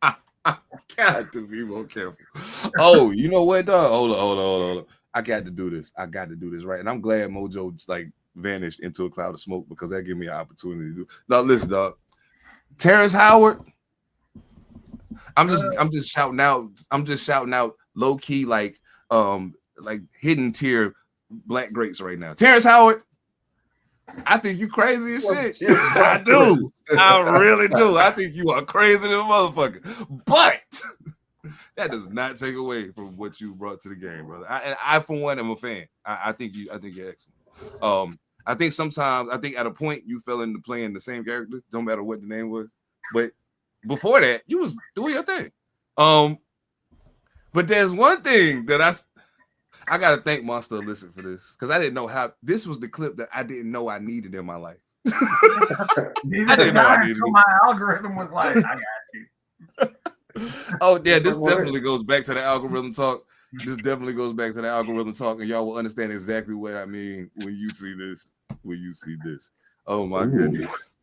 I got to be more careful. Oh, you know what, dog? Hold on. I got to do this. Right. And I'm glad Mojo just like vanished into a cloud of smoke because that gave me an opportunity to do. Now listen, dog. Terrence Howard. I'm just shouting out low key like hidden tier black greats right now. Terrence Howard. I think you crazy as shit. I do. I really do. I think you are crazy than a motherfucker. But that does not take away from what you brought to the game, brother. I for one, am a fan. I think you're excellent. I think sometimes, at a point you fell into playing the same character, don't matter what the name was. But before that, you was doing your thing. But there's one thing that I gotta thank Monster Elicit for this because I didn't know how this was the clip that I didn't know I needed in my life. I didn't know I needed it. My algorithm was like, I got you. Oh yeah, this definitely goes back to the algorithm talk. And y'all will understand exactly what I mean when you see this. Oh my goodness.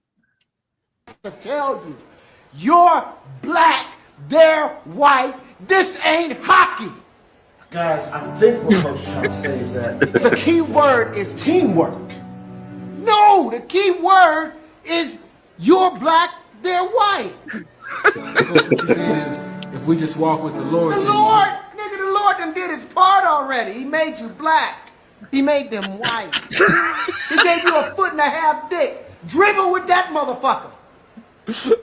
To tell you, you're black, they're white. This ain't hockey. Guys, I think what Coach trying to say is that the key word is teamwork. No, the key word is you're black, they're white. Coach, what you're saying is if we just walk with the Lord. The Lord done did his part already. He made you black. He made them white. He gave you a 1.5 foot dick. Dribble with that motherfucker.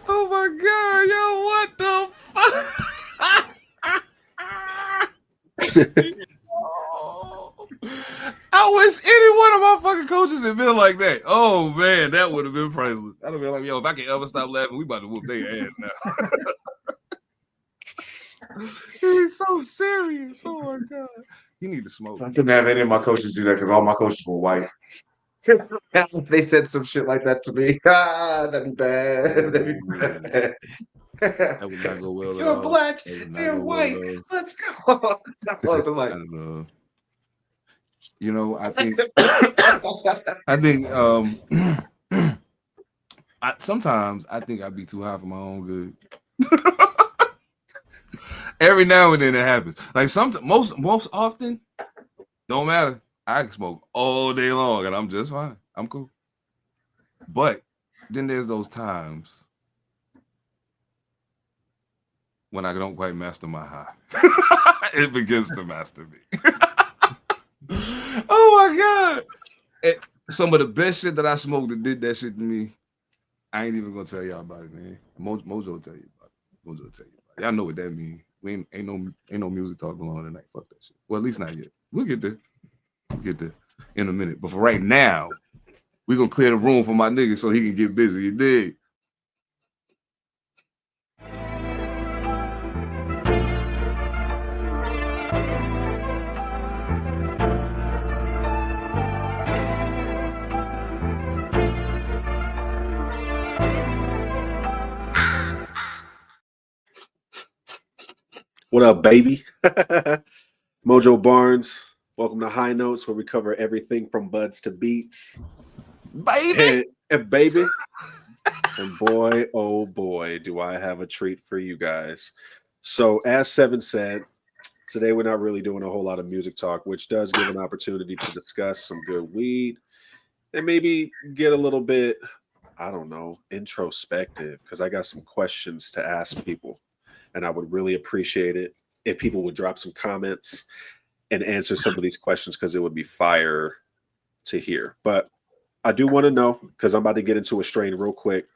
Oh my God, yo, what the fuck? I wish any one of my fucking coaches had been like that. Oh man, that would have been priceless. I'd have been like, yo, if I can ever stop laughing, we about to whoop their ass now. He's so serious. Oh my God. You need to smoke. So I couldn't have any of my coaches do that because all my coaches were white. They said some shit like that to me. That'd be bad. That would not go well. You're black, they're white. Well. Let's go. I don't know. You know, I think sometimes I think I'd be too high for my own good. Every now and then it happens. Like most often, don't matter. I can smoke all day long and I'm just fine. I'm cool. But then there's those times when I don't quite master my high. It begins to master me. Oh my God. Some of the best shit that I smoked that did that shit to me, I ain't even gonna tell y'all about it, man. Mojo will tell you about it. Y'all know what that means. We ain't no music talk going on tonight. Fuck that shit. Well, at least not yet. We'll get there in a minute. But for right now, we're gonna clear the room for my nigga so he can get busy. You dig? What up, baby? Mojo Barnes. Welcome to High Notes, where we cover everything from buds to beats. Baby. And baby. And boy, oh boy, do I have a treat for you guys. So as Seven said, today we're not really doing a whole lot of music talk, which does give an opportunity to discuss some good weed and maybe get a little bit, I don't know, introspective, because I got some questions to ask people. And I would really appreciate it if people would drop some comments and answer some of these questions, because it would be fire to hear. But I do want to know, because I'm about to get into a strain real quick,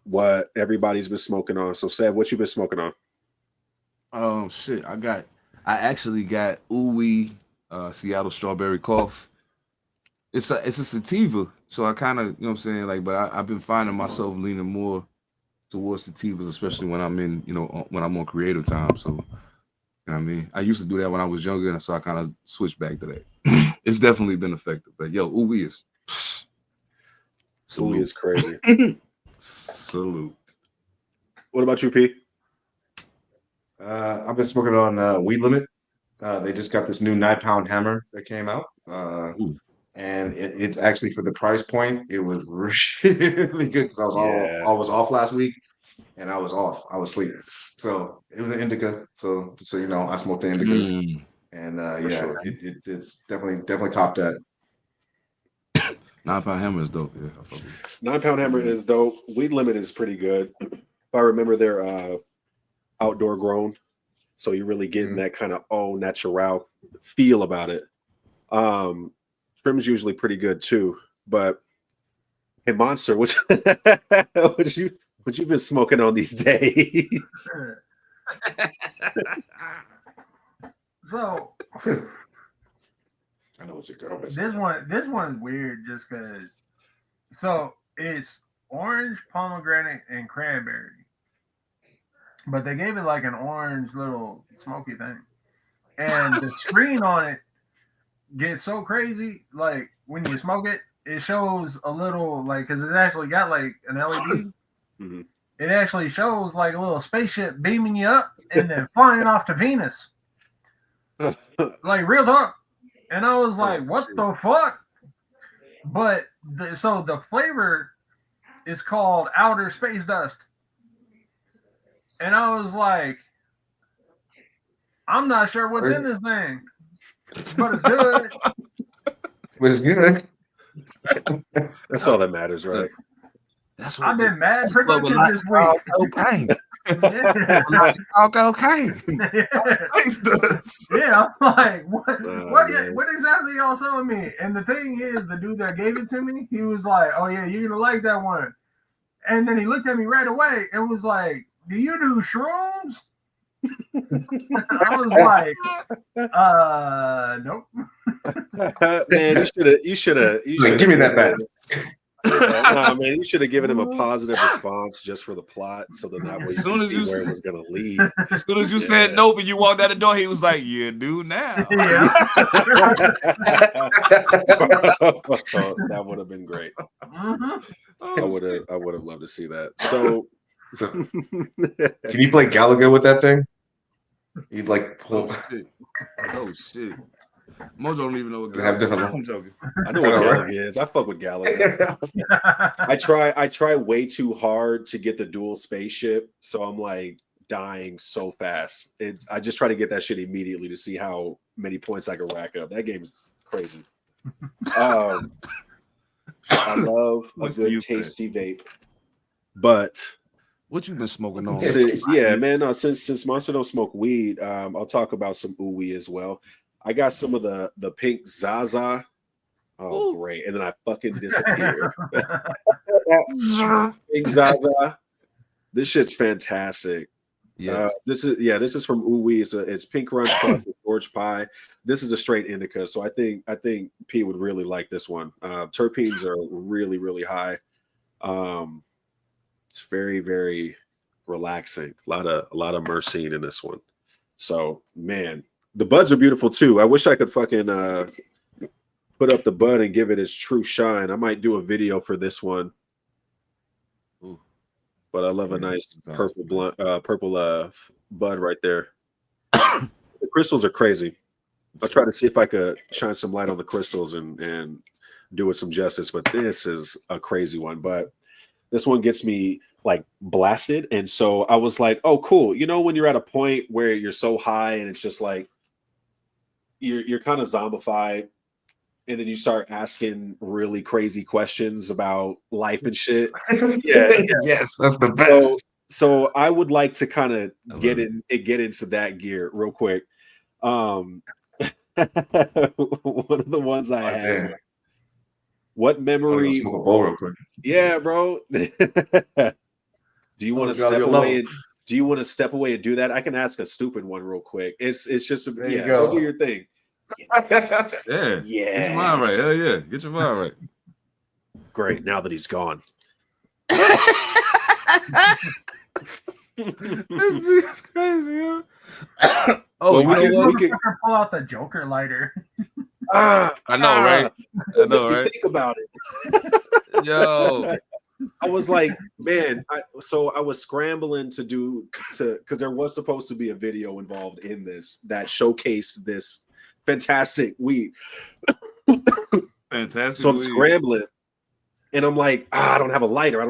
what everybody's been smoking on. So, Sev, what you been smoking on? Shit, I actually got Ooey Seattle Strawberry Cough. It's a sativa, so I kind of, you know what I'm saying, like, but I've been finding myself leaning more towards sativas, especially when I'm in, when I'm on creative time. So, you know what I mean? I used to do that when I was younger, so I kind of switched back to that. It's definitely been effective. But yo, Ooey is Ooey is crazy. Salute. What about you, P? I've been smoking on Weed Limit. They just got this new 9-pound hammer that came out. And it's actually, for the price point, it was really good, because I was off last week, and I was off. I was sleeping. So it was an indica. So I smoked the indicas, and sure. it's definitely copped that. 9-pound hammer is dope. Yeah, 9-pound hammer is dope. Weed Limit is pretty good. If I remember, they're outdoor grown, so you're really getting that kind of au natural feel about it. Trim's usually pretty good too. But hey, Monster, what you been smoking on these days? So I know what your girl is. This one's weird just because. So it's orange, pomegranate, and cranberry, but they gave it like an orange little smoky thing, and the screen on it gets so crazy. Like when you smoke it, it shows a little, like, because it's actually got like an LED. Mm-hmm. It actually shows like a little spaceship beaming you up and then flying off to Venus, like real talk. And I was like, what the fuck? But so the flavor is called outer space dust. And I was like, I'm not sure what's in this thing, but it's good. But it's good. That's all that matters, right? That's what I've been mad productive this week. Okay. Yeah. Okay. Yeah, I'm like, what exactly y'all selling me? And the thing is, the dude that gave it to me, he was like, oh yeah, you're gonna like that one. And then he looked at me right away and was like, do you do shrooms? I was like, nope. Man, you should have Give me that back. No, man, you should have given him a positive response just for the plot, so that way you could see where it was going to lead. As soon as you said nope and you walked out the door, he was like, "Yeah, do now." Yeah. That would have been great. Mm-hmm. I would have loved to see that. So, can you play Galaga with that thing? You'd like pull. Oh shit. Mojo don't even know what I'm joking. I know what Galaga is. I fuck with Galaga. I try way too hard to get the dual spaceship, so I'm like dying so fast. I just try to get that shit immediately to see how many points I can rack up. That game is crazy. I love a good tasty vape, but what you been smoking on? Man. No, since Monster don't smoke weed, I'll talk about some Ooey as well. I got some of the pink Zaza. Oh, great. And then I fucking disappeared. Pink Zaza. This shit's fantastic. Yes. This is from Ooey. It's pink crunch plus George pie. This is a straight indica, so I think P would really like this one. Terpenes are really, really high. It's very, very relaxing. A lot of myrcene in this one. So, man, the buds are beautiful too. I wish I could fucking put up the bud and give it its true shine. I might do a video for this one. Ooh. But I love a nice purple bud right there. The crystals are crazy. I'll try to see if I could shine some light on the crystals and do it some justice. But this is a crazy one. But this one gets me like blasted. And so I was like, oh, cool. You know, when you're at a point where you're so high and it's just like, you're kind of zombified, and then you start asking really crazy questions about life and shit. Yes, that's the best. So I would like to kind of get into that gear real quick. One of the ones I have What I'm gonna memory? smoke a bowl real quick. Yeah, bro. Do you want to step away? Do you want to step away and do that? I can ask a stupid one real quick. It's just There you go go. do your thing. Yeah. Yes. Get your mind right. Hell yeah. Get your mind right. Great. Now that he's gone. This is crazy, huh? Well, we can pull out the Joker lighter. I know, right? I know, right? Think about it. Yo, I was like, man. I was scrambling because there was supposed to be a video involved in this that showcased this fantastic weed. Fantastic. So I'm scrambling, and I'm like, I don't have a lighter.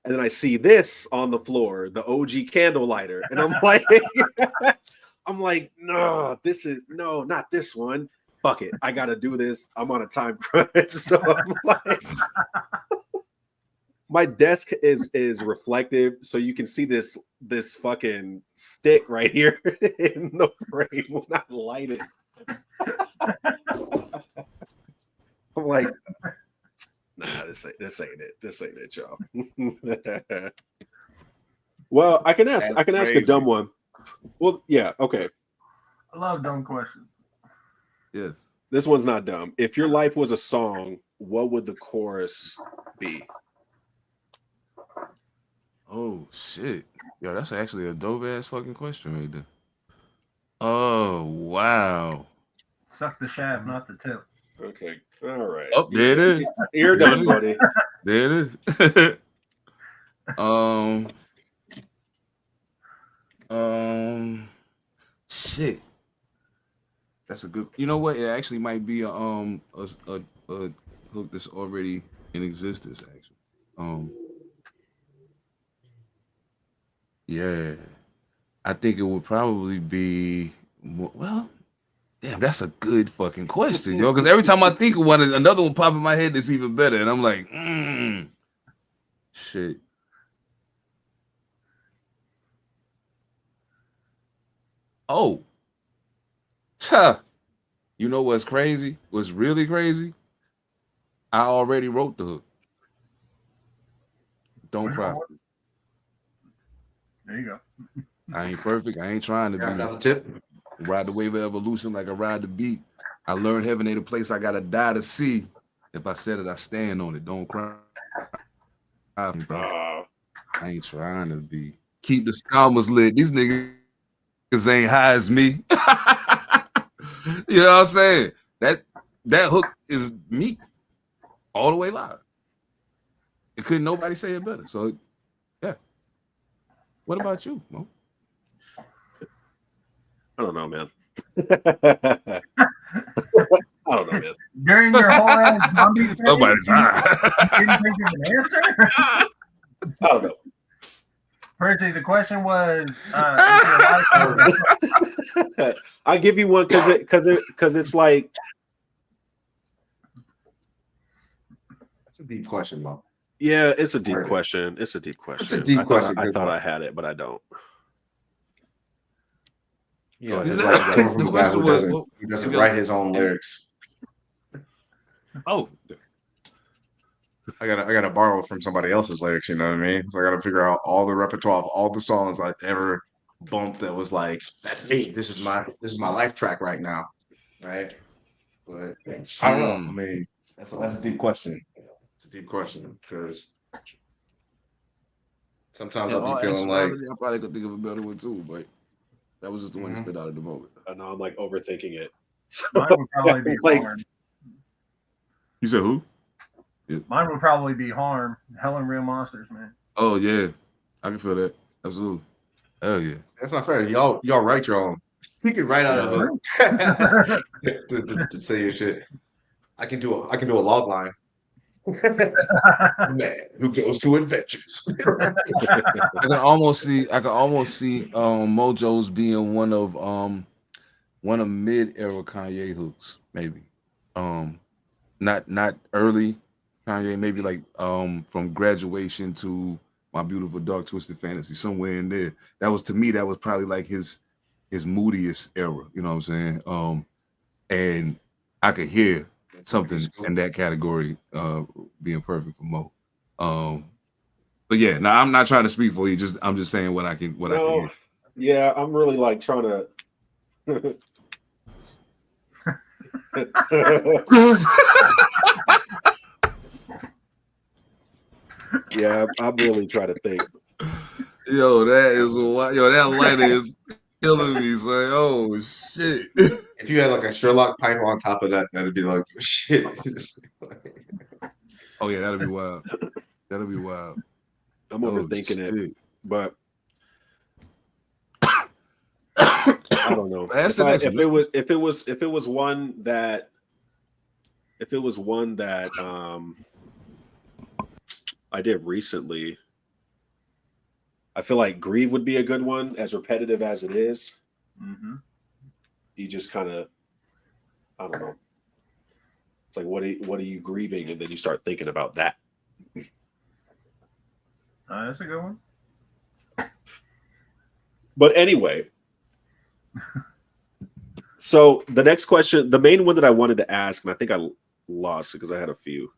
And then I see this on the floor, the OG candle lighter, and I'm like, no, not this one. Fuck it, I gotta do this. I'm on a time crunch, so I'm like, my desk is reflective, so you can see this fucking stick right here in the frame when I light it. I'm like, nah, this ain't it, y'all. Well, I can ask a dumb one. Well, yeah, okay. I love dumb questions. Yes. This one's not dumb. If your life was a song, what would the chorus be? Oh shit. Yo, that's actually a dope ass fucking question right there. Oh wow. Suck the shaft, not the tip. Okay. All right. Oh, there it is. You're done, buddy. There it is. Shit. That's a good. You know what? It actually might be a hook that's already in existence. Actually. Yeah. I think it would probably be well. Damn, that's a good fucking question, yo. Because every time I think of one, another one pop in my head that's even better, and I'm like, shit. Oh, you know what's crazy? What's really crazy? I already wrote the hook. Don't cry. There you go. I ain't perfect. I ain't trying to be. Another tip. Ride the wave of evolution like I ride the beat. I learned heaven ain't a place I gotta die to see. If I said it, I stand on it. Don't cry. I ain't trying to be. Keep the scammers lit. These niggas ain't high as me. You know what I'm saying? That hook is me all the way live. And couldn't nobody say it better. So yeah. What about you, Mo? I don't know, man. I don't know, man. During your whole ass zombie Somebody's high. you didn't think of an answer? I don't know. Percy, the question was I'll give you one because it's like That's a deep question, Mo. yeah, it's a deep question. It's a deep question. I thought I had it, but I don't. Yeah, the question was, he doesn't write his own lyrics. Oh, I gotta borrow from somebody else's lyrics. You know what I mean? So I gotta figure out all the repertoire of all the songs I ever bumped that was like, that's me. This is my life track right now, right? But I don't know. I mean, that's a deep question. It's a deep question because sometimes I'll be feeling like I probably could think of a better one too, but that was just the one that stood out at the moment. I know I'm like overthinking it. mine would probably be Like- Harm. You said who? Mine would probably be Harm. Hell and Real Monsters, man. Oh yeah, I can feel that. Absolutely. Hell yeah. that's not fair. Y'all write your own. You can write out of hook to say your shit. I can do a log line. Man who goes to adventures. I can almost see Mojo's being one of mid-era Kanye hooks, maybe. Not early Kanye, maybe like from Graduation to My Beautiful Dark Twisted Fantasy, somewhere in there. That was, to me, that was probably like his moodiest era, you know what I'm saying? And I could hear something in that category being perfect for Mo. But yeah, now I'm not trying to speak for you. I'm just saying what I can hear. Yeah, I'm really like trying to. Yeah, I'm really trying to think. Yo, that lighter is killing me. So, oh shit. If you had like a Sherlock pipe on top of that, that'd be like shit. Oh yeah, that'd be wild. That'd be wild. I'm overthinking it, but I don't know. If it was one that I did recently, I feel like Grieve would be a good one, as repetitive as it is. Mm-hmm. You just kind of, I don't know. It's like, what are you grieving? And then you start thinking about that. That's a good one. But anyway, so the next question, the main one that I wanted to ask, and I think I lost it because I had a few.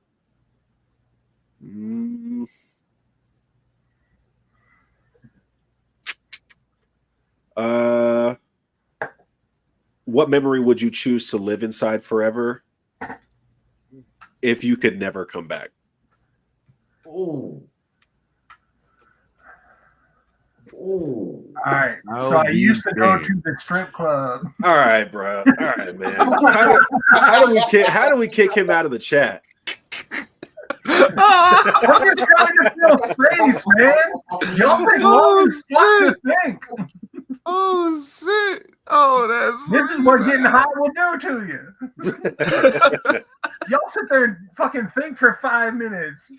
What memory would you choose to live inside forever if you could never come back? Oh. All right. So I used to go to the strip club. All right, bro. All right, man. How do we kick him out of the chat? I'm just trying to fill space, man. Y'all think long as fuck to think. Oh shit! Oh, this is what getting high will do to you. Y'all sit there and fucking think for 5 minutes.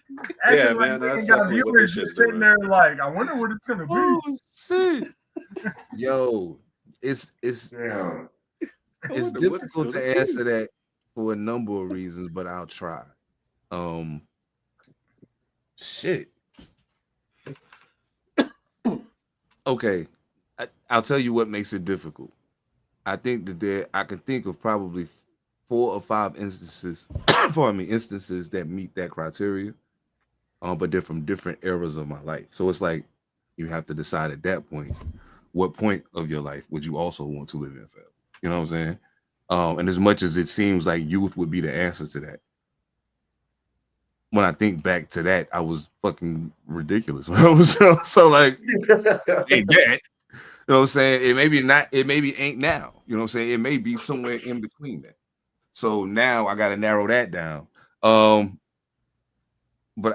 Yeah, man. That's got viewers just sitting there like, I wonder what it's gonna be. Oh shit! Yo, it's difficult to answer that for a number of reasons, but I'll try. Shit. Okay, I'll tell you what makes it difficult. I think that I can think of probably 4 or 5 instances, instances that meet that criteria, but they're from different eras of my life. So it's like you have to decide at that point, what point of your life would you also want to live in forever? You know what I'm saying? And as much as it seems like youth would be the answer to that, when I think back to that, I was fucking ridiculous. So like, ain't that. You know what I'm saying? It maybe ain't now. You know what I'm saying? It may be somewhere in between that. So now I got to narrow that down. But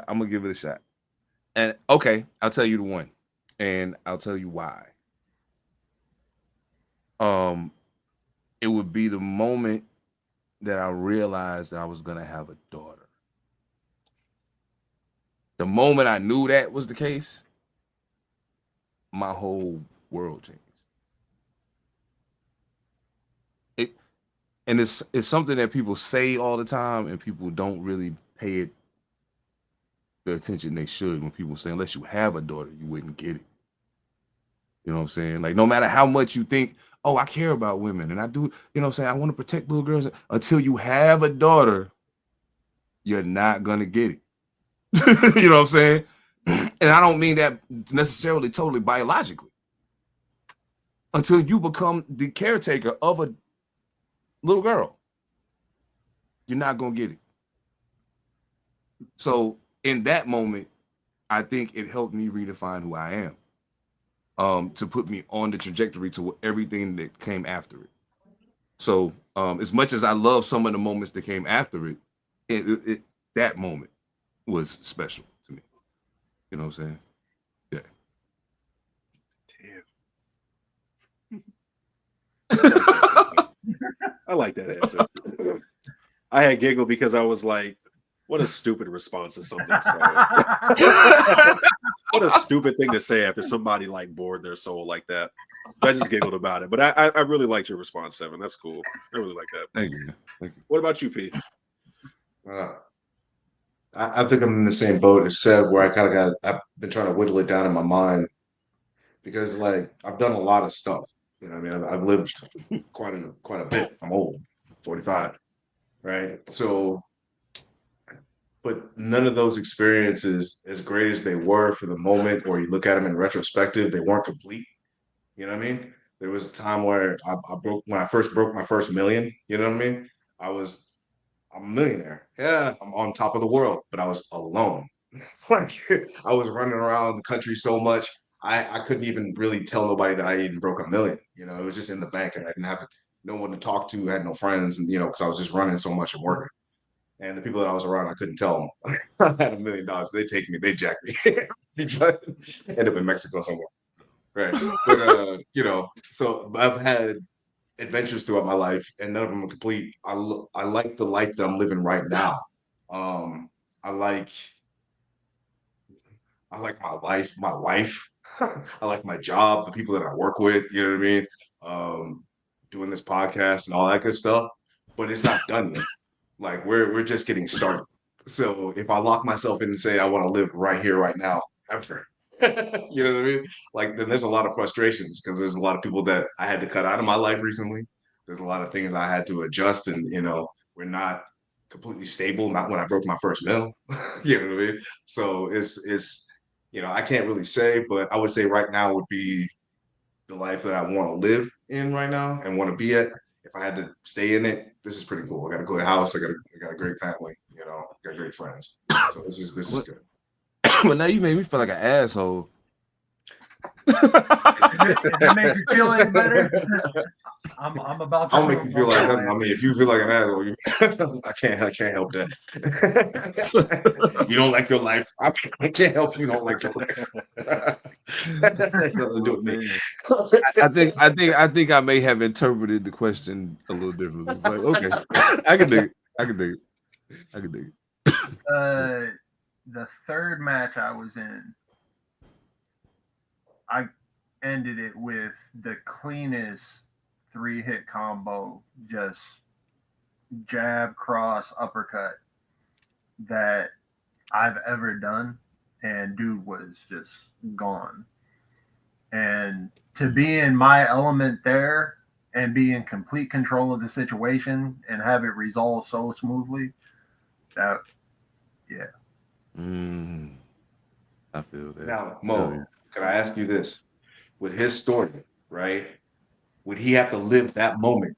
I'm going to give it a shot. And okay, I'll tell you the one. And I'll tell you why. It would be the moment that I realized that I was going to have a daughter. The moment I knew that was the case, my whole world changed. And it's something that people say all the time, and people don't really pay it the attention they should when people say, unless you have a daughter, you wouldn't get it. You know what I'm saying? Like, no matter how much you think, oh, I care about women, and I do, you know what I'm saying, I want to protect little girls, until you have a daughter, you're not gonna get it. You know what I'm saying? And I don't mean that necessarily totally biologically. Until you become the caretaker of a little girl, you're not gonna get it. So in that moment, I think it helped me redefine who I am, to put me on the trajectory to everything that came after it. So as much as I love some of the moments that came after it, that moment was special to me. You know what I'm saying? Yeah. I like that answer. I had giggled because I was like, what a stupid response to something. So what a stupid thing to say after somebody like bored their soul like that. I just giggled about it. But I really liked your response, Seven. That's cool. I really like that. Thank you. Thank you. What about you, P? I think I'm in the same boat as Seb, where I've been trying to whittle it down in my mind, because like I've done a lot of stuff. You know what I mean? I've lived quite a bit. I'm old, 45. right? So, but none of those experiences, as great as they were for the moment, or you look at them in retrospective, they weren't complete. You know what I mean? There was a time where I broke when I first broke my first million. You know what I mean? I'm a millionaire. Yeah, I'm on top of the world, but I was alone. Like I was running around the country so much, I couldn't even really tell nobody that I even broke a million. You know, it was just in the bank, and I didn't have no one to talk to, I had no friends, and because I was just running so much and working. And the people that I was around, I couldn't tell them I had $1 million. They take me, they jack me, end up in Mexico somewhere. Right. But so I've had adventures throughout my life, and none of them are complete. I like the life that I'm living right now. Um, I like my life, my wife. I like my job, the people that I work with. You know what I mean? Doing this podcast and all that good stuff. But it's not done yet. Like we're just getting started. So if I lock myself in and say I want to live right here, right now, ever, you know what I mean? Like then there's a lot of frustrations because there's a lot of people that I had to cut out of my life recently. There's a lot of things I had to adjust, and we're not completely stable. Not when I broke my first mill. You know what I mean? So it's I can't really say, but I would say right now would be the life that I want to live in right now and want to be at. If I had to stay in it, this is pretty cool. I got a good house. I got a great family. Got great friends. So this is good. But now you made me feel like an asshole. If it makes you feel any better, I'm about to. I'll make you feel like nothing. I mean, if you feel like an asshole, I can't help that. You don't like your life. I can't help you don't like your life. That has nothing to do with me. I think I may have interpreted the question a little differently. But okay, I can dig it. The third match I was in, I ended it with the cleanest 3-hit combo, just jab, cross, uppercut that I've ever done. And dude was just gone. And to be in my element there and be in complete control of the situation and have it resolve so smoothly, I feel that. Now, Mo, can I ask you this? With his story, right? Would he have to live that moment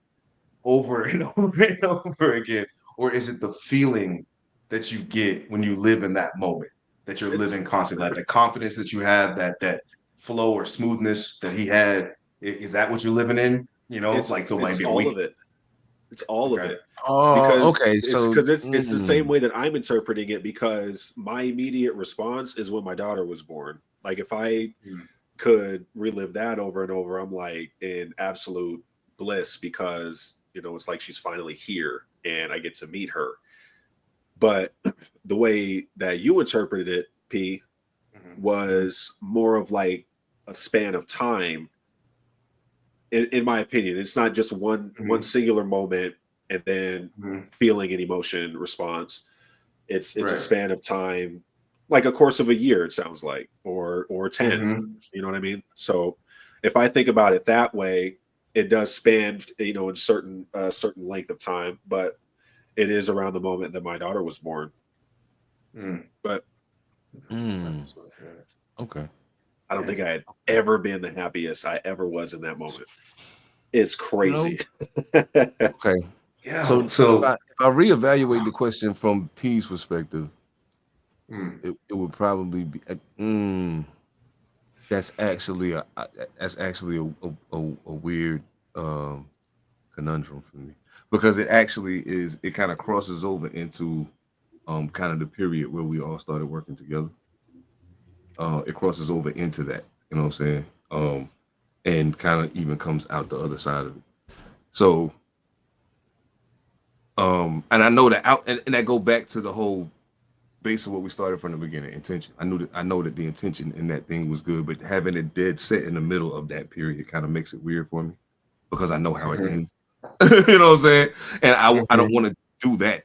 over and over and over again? Or is it the feeling that you get when you live in that moment, that you're living constantly, like the confidence that you have, that flow or smoothness that he had? Is that what you're living in? It's like so maybe a week. Of it. It's all of it. Oh, okay. So because it's the same way that I'm interpreting it, because my immediate response is when my daughter was born. Like if I could relive that over and over, I'm like in absolute bliss, because it's like she's finally here and I get to meet her. But the way that you interpreted it, P, was more of like a span of time. In my opinion, it's not just one singular moment and then feeling an emotion response. It's a span of time, like a course of a year, it sounds like, or 10. You know what I mean? So if I think about it that way, it does span, in certain length of time, but it is around the moment that my daughter was born. But okay. I don't think I had ever been the happiest I ever was in that moment. It's crazy. Okay. Yeah. So if I reevaluate the question from P's perspective, it would probably be that's actually a weird conundrum for me, because it kind of crosses over into kind of the period where we all started working together. It crosses over into that, you know what I'm saying? And kind of even comes out the other side of it. So, and I know that and that go back to the whole base of what we started from the beginning, intention. I know that the intention in that thing was good, but having it dead set in the middle of that period kind of makes it weird for me, because I know how it ends. You know what I'm saying? And I don't want to do that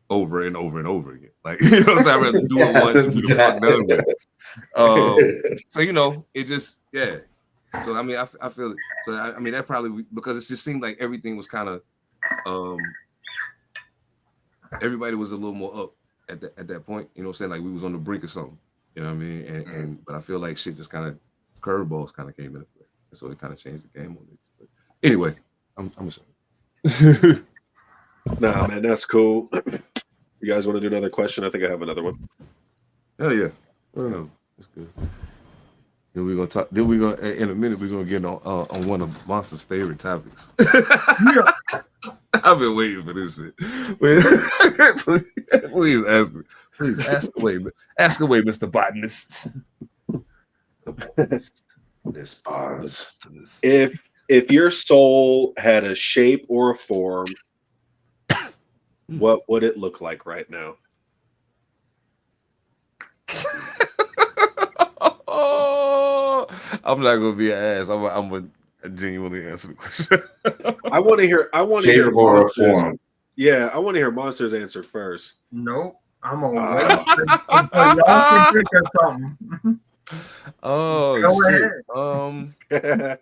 over and over and over again. Like, you know what I'm saying? I'd rather do it once and be the fuck done with it. So it just So I mean, I feel it. So I mean, that probably, because it just seemed like everything was kind of everybody was a little more up at that point. You know what I'm saying? Like we was on the brink of something. You know what I mean? And but I feel like shit just kind of curveballs kind of came into play, and so it kind of changed the game on it. But anyway, I'm sorry. Nah, man, that's cool. You guys want to do another question? I think I have another one. Hell yeah. Oh, that's good. Then we're gonna talk. Then we're gonna in a minute. We're gonna get on one of Monster's favorite topics. I've been waiting for this shit. Please ask. Please ask away. Ask away, Mr. Botanist. This Barnes. If your soul had a shape or a form, what would it look like right now? I'm not gonna be an ass. I'm gonna genuinely answer the question. I want to hear. Shape or form. Yeah, I want to hear Monster's answer first. Nope. I'm gonna wait until y'all can think of something. Oh Go shit. ahead.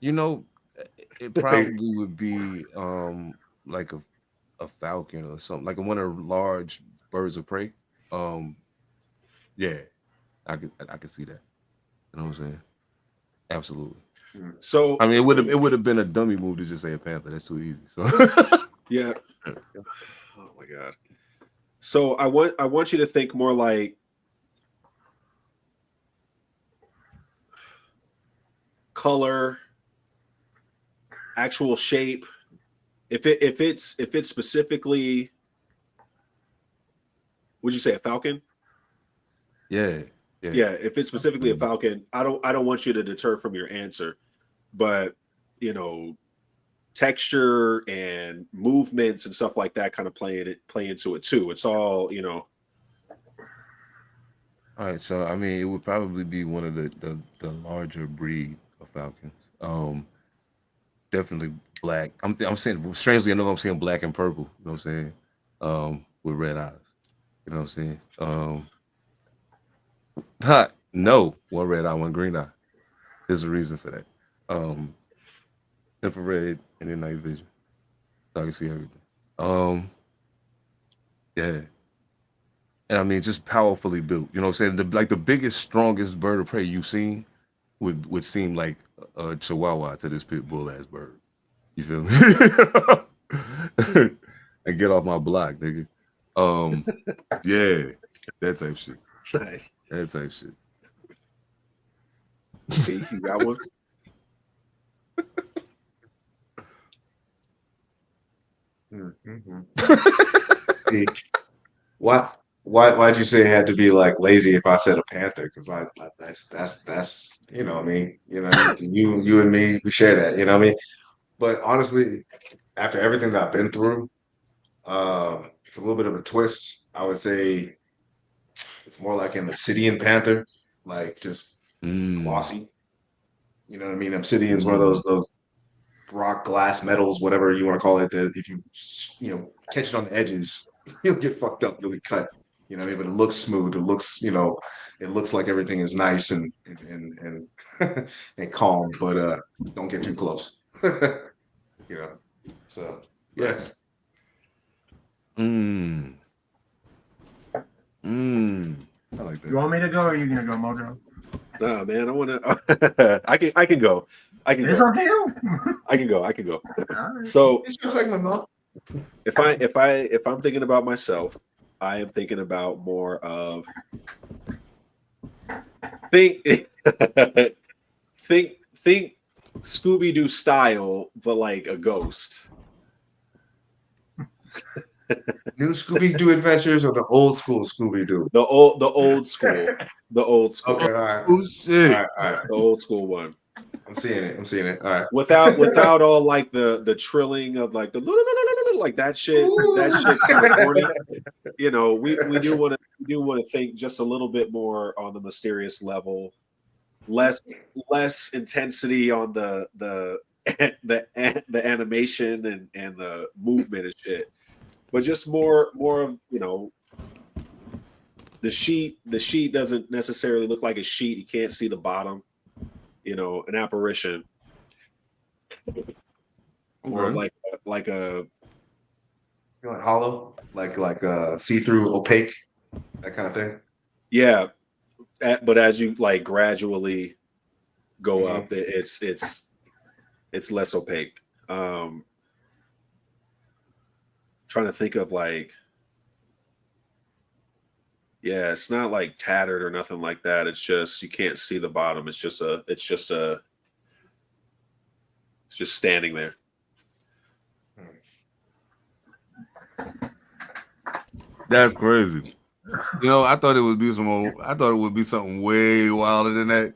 You know, it probably would be like a falcon or something, like one of the large birds of prey. Yeah, I could see that. You know what I'm saying? Absolutely. So I mean, it would have been a dummy move to just say a panther. That's too easy. So yeah. Oh my god. So I want you to think more like color, actual shape. If it's specifically, would you say a falcon? yeah. If it's specifically a falcon, I don't want you to deter from your answer, but texture and movements and stuff like that kind of play into it too. It's all All right, so I mean, it would probably be one of the larger breed of falcons. Definitely black. I'm saying, strangely enough, I'm saying black and purple. You know what I'm saying? With red eyes. You know what I'm saying? No, one red eye, one green eye. There's a reason for that. Infrared and then night vision, so I can see everything. Yeah. And I mean, just powerfully built. You know what I'm saying? The biggest, strongest bird of prey you've seen would seem like a chihuahua to this pit bull ass bird. You feel me? And get off my block, nigga. Yeah, that type shit. nice. That type shit. Okay, you got one. Why'd you say it had to be like lazy if I said a panther? Because that's you know what I mean, you and me, we share that, you know what I mean. But honestly, after everything that I've been through, it's a little bit of a twist. I would say it's more like an obsidian panther, like just glossy. You know what I mean? Obsidian's one of those rock, glass, metals, whatever you want to call it. That if you catch it on the edges, you'll get fucked up. You'll get cut. You know what I mean? But it looks smooth. It looks it looks like everything is nice and and calm. But don't get too close. So yes. I like that. You want me to go or are you gonna go, Mojo? Nah, man, I want to. I can go. It's up to you. I can go. Right. So It's your segment, Mo. if I'm thinking about myself, I am thinking about more of think Scooby-Doo style, but like a ghost. New Scooby-Doo adventures or the old school Scooby-Doo? The old school. The old school. Okay, all right. Oh shit. All right. The old school one. I'm seeing it. All right. Without all like the trilling of like the like that shit. That shit's kind of corny. We do want to think just a little bit more on the mysterious level, less intensity on the animation and the movement and shit, but just more of the sheet. The sheet doesn't necessarily look like a sheet. You can't see the bottom. An apparition, or like a You know, like hollow, like see-through, opaque, that kind of thing. Yeah, but as you like gradually go up, it's less opaque. Trying to think of like, yeah, it's not like tattered or nothing like that. It's just you can't see the bottom. It's just standing there. That's crazy. You know, I thought it would be something way wilder than that.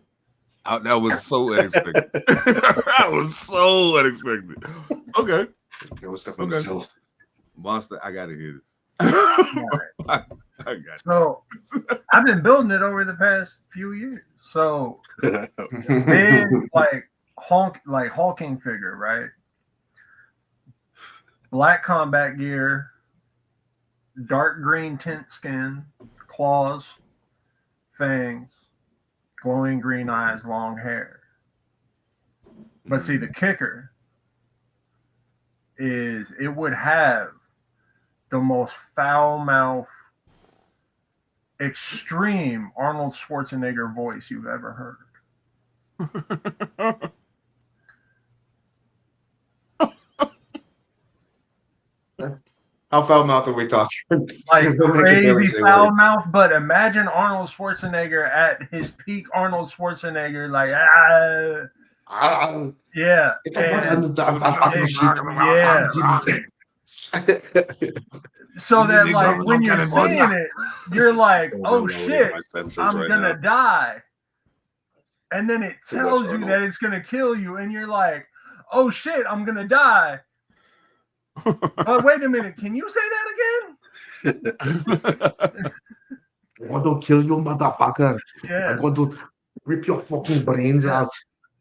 That was so unexpected. That was so unexpected. Okay. It was stuff on myself. Monster, I gotta hear this. I got So I've been building it over the past few years. So big like hulking figure, right? Black combat gear, dark green tint skin, claws, fangs, glowing green eyes, long hair. But see, the kicker is it would have the most foul-mouthed, extreme Arnold Schwarzenegger voice you've ever heard. How foul mouth are we talking? Like crazy foul mouth, but imagine Arnold Schwarzenegger at his peak. Arnold Schwarzenegger, like yeah, so that like when you're seeing it, you're like, oh shit, I'm gonna die, and then it tells you that it's gonna kill you, and you're like, oh shit, I'm gonna die. But wait a minute, can you say that again? I want to kill you, motherfucker. Yeah. I'm going to rip your fucking brains out.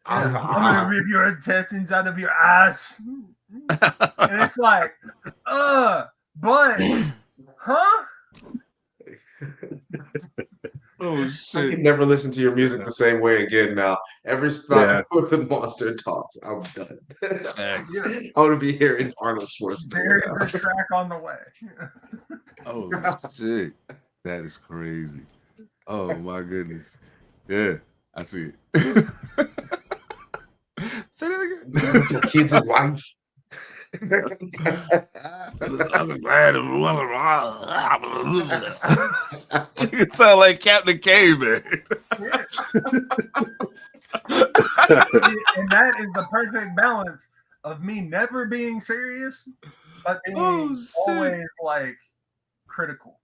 I'm gonna rip your intestines out of your ass. And it's like, but, huh? Oh shit! I can never listen to your music the same way again now. Every spot where the monster talks, I'm done. I want to be hearing Arnold Schwarzenegger. There's a track on the way. Oh shit! That is crazy. Oh my goodness. Yeah, I see it. Say that again. With your kids and wife. You sound like Captain Caveman. And that is the perfect balance of me never being serious, but being always like critical.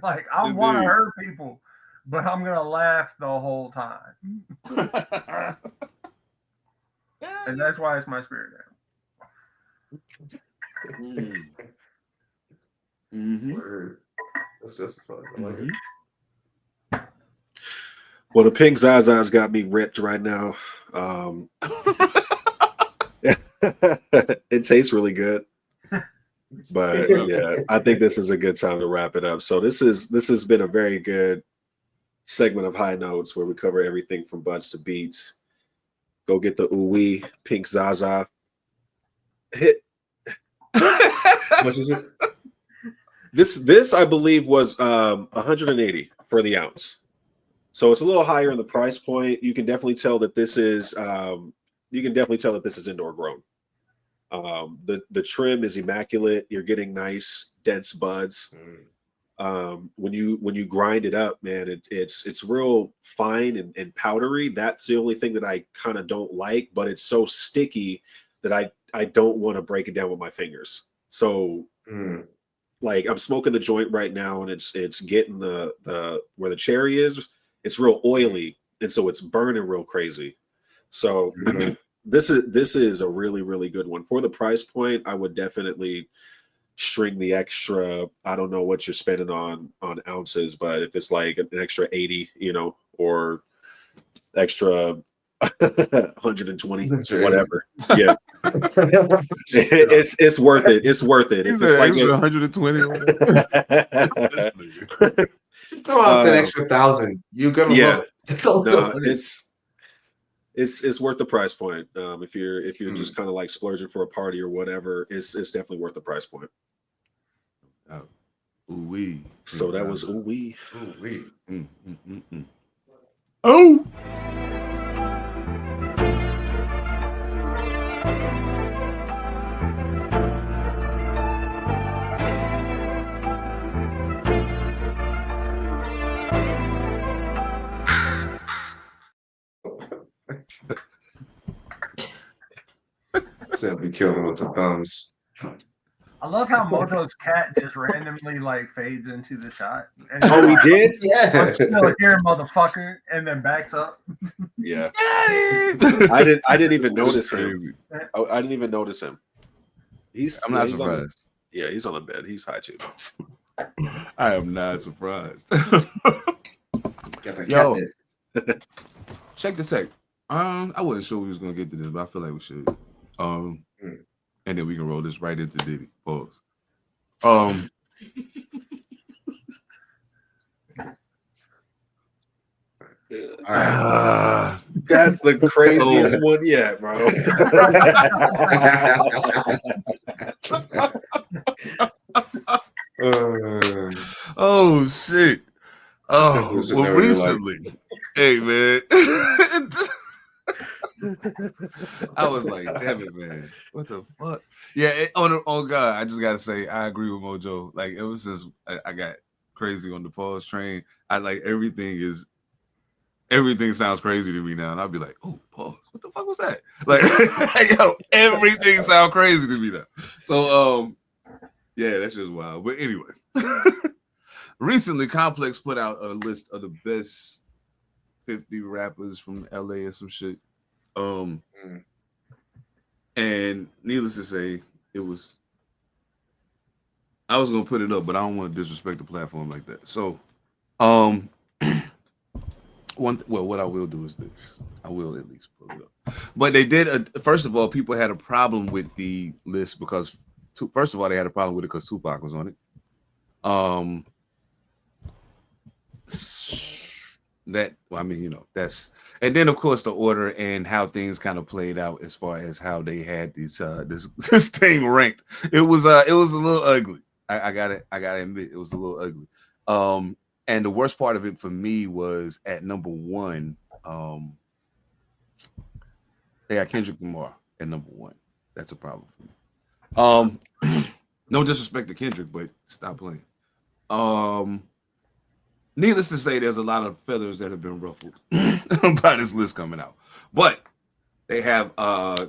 Like I want to hurt people, but I'm gonna laugh the whole time. And that's why it's my spirit animal. That's just fun. I like it. Well, the pink Zaza's got me ripped right now. It tastes really good. But yeah, I think this is a good time to wrap it up. So this has been a very good segment of High Notes where we cover everything from buds to beats. Go get the Ooh-wee pink Zaza. Hit. How much is it? This I believe was 180 for the ounce. So it's a little higher in the price point. You can definitely tell that this is indoor grown. The trim is immaculate. You're getting nice dense buds. When you grind it up, man, it's real fine and powdery. That's the only thing that I kind of don't like, but it's so sticky that I don't want to break it down with my fingers. So like I'm smoking the joint right now and it's getting the where the cherry is, it's real oily, and so it's burning real crazy. So this is a really, really good one. For the price point, I would definitely string the extra. I don't know what you're spending on ounces, but if it's like an extra 80, or extra 120, whatever. Yeah. it's worth it. It's worth it. It's just like 120. Just throw out that extra 1,000. You're gonna love it. No, It's worth the price point. If you're just kind of like splurging for a party or whatever, it's definitely worth the price point. Ooh-wee. So that was ooh-wee. Ooh-wee. Oh! Simply kill him with the thumbs. I love how Mojo's cat just randomly like fades into the shot. And Oh, he did? Yeah. I'm still here, motherfucker, and then backs up. Yeah. I didn't even notice him. I didn't even notice him. I'm not surprised. He's on the bed. He's high too. I am not surprised. Yo, check the tech. I wasn't sure we was gonna get to this, but I feel like we should. And then we can roll this right into Diddy. Pause. That's the craziest one yet, bro. Oh shit. Oh, well, recently. Hey man. I was like, damn it, man. What the fuck? Yeah, on God, I just gotta say, I agree with Mojo. Like, ever since I got crazy on the pause train, I like everything sounds crazy to me now. And I'll be like, oh, pause. What the fuck was that? Like, yo, everything sounds crazy to me now. So yeah, that's just wild. But anyway. Recently, Complex put out a list of the best 50 rappers from LA or some shit. And needless to say, I was gonna put it up, but I don't want to disrespect the platform like that. So, what I will do is this. I will at least pull it up. But they did. First of all, people had a problem with the list because, first of all, they had a problem with it because Tupac was on it. That's, and then of course the order and how things kind of played out as far as how they had these this thing ranked. It was a little ugly. I gotta admit, it was a little ugly. And the worst part of it for me was at number one. They got Kendrick Lamar at number one. That's a problem for me. No disrespect to Kendrick, but stop playing. Needless to say, there's a lot of feathers that have been ruffled by this list coming out. But they have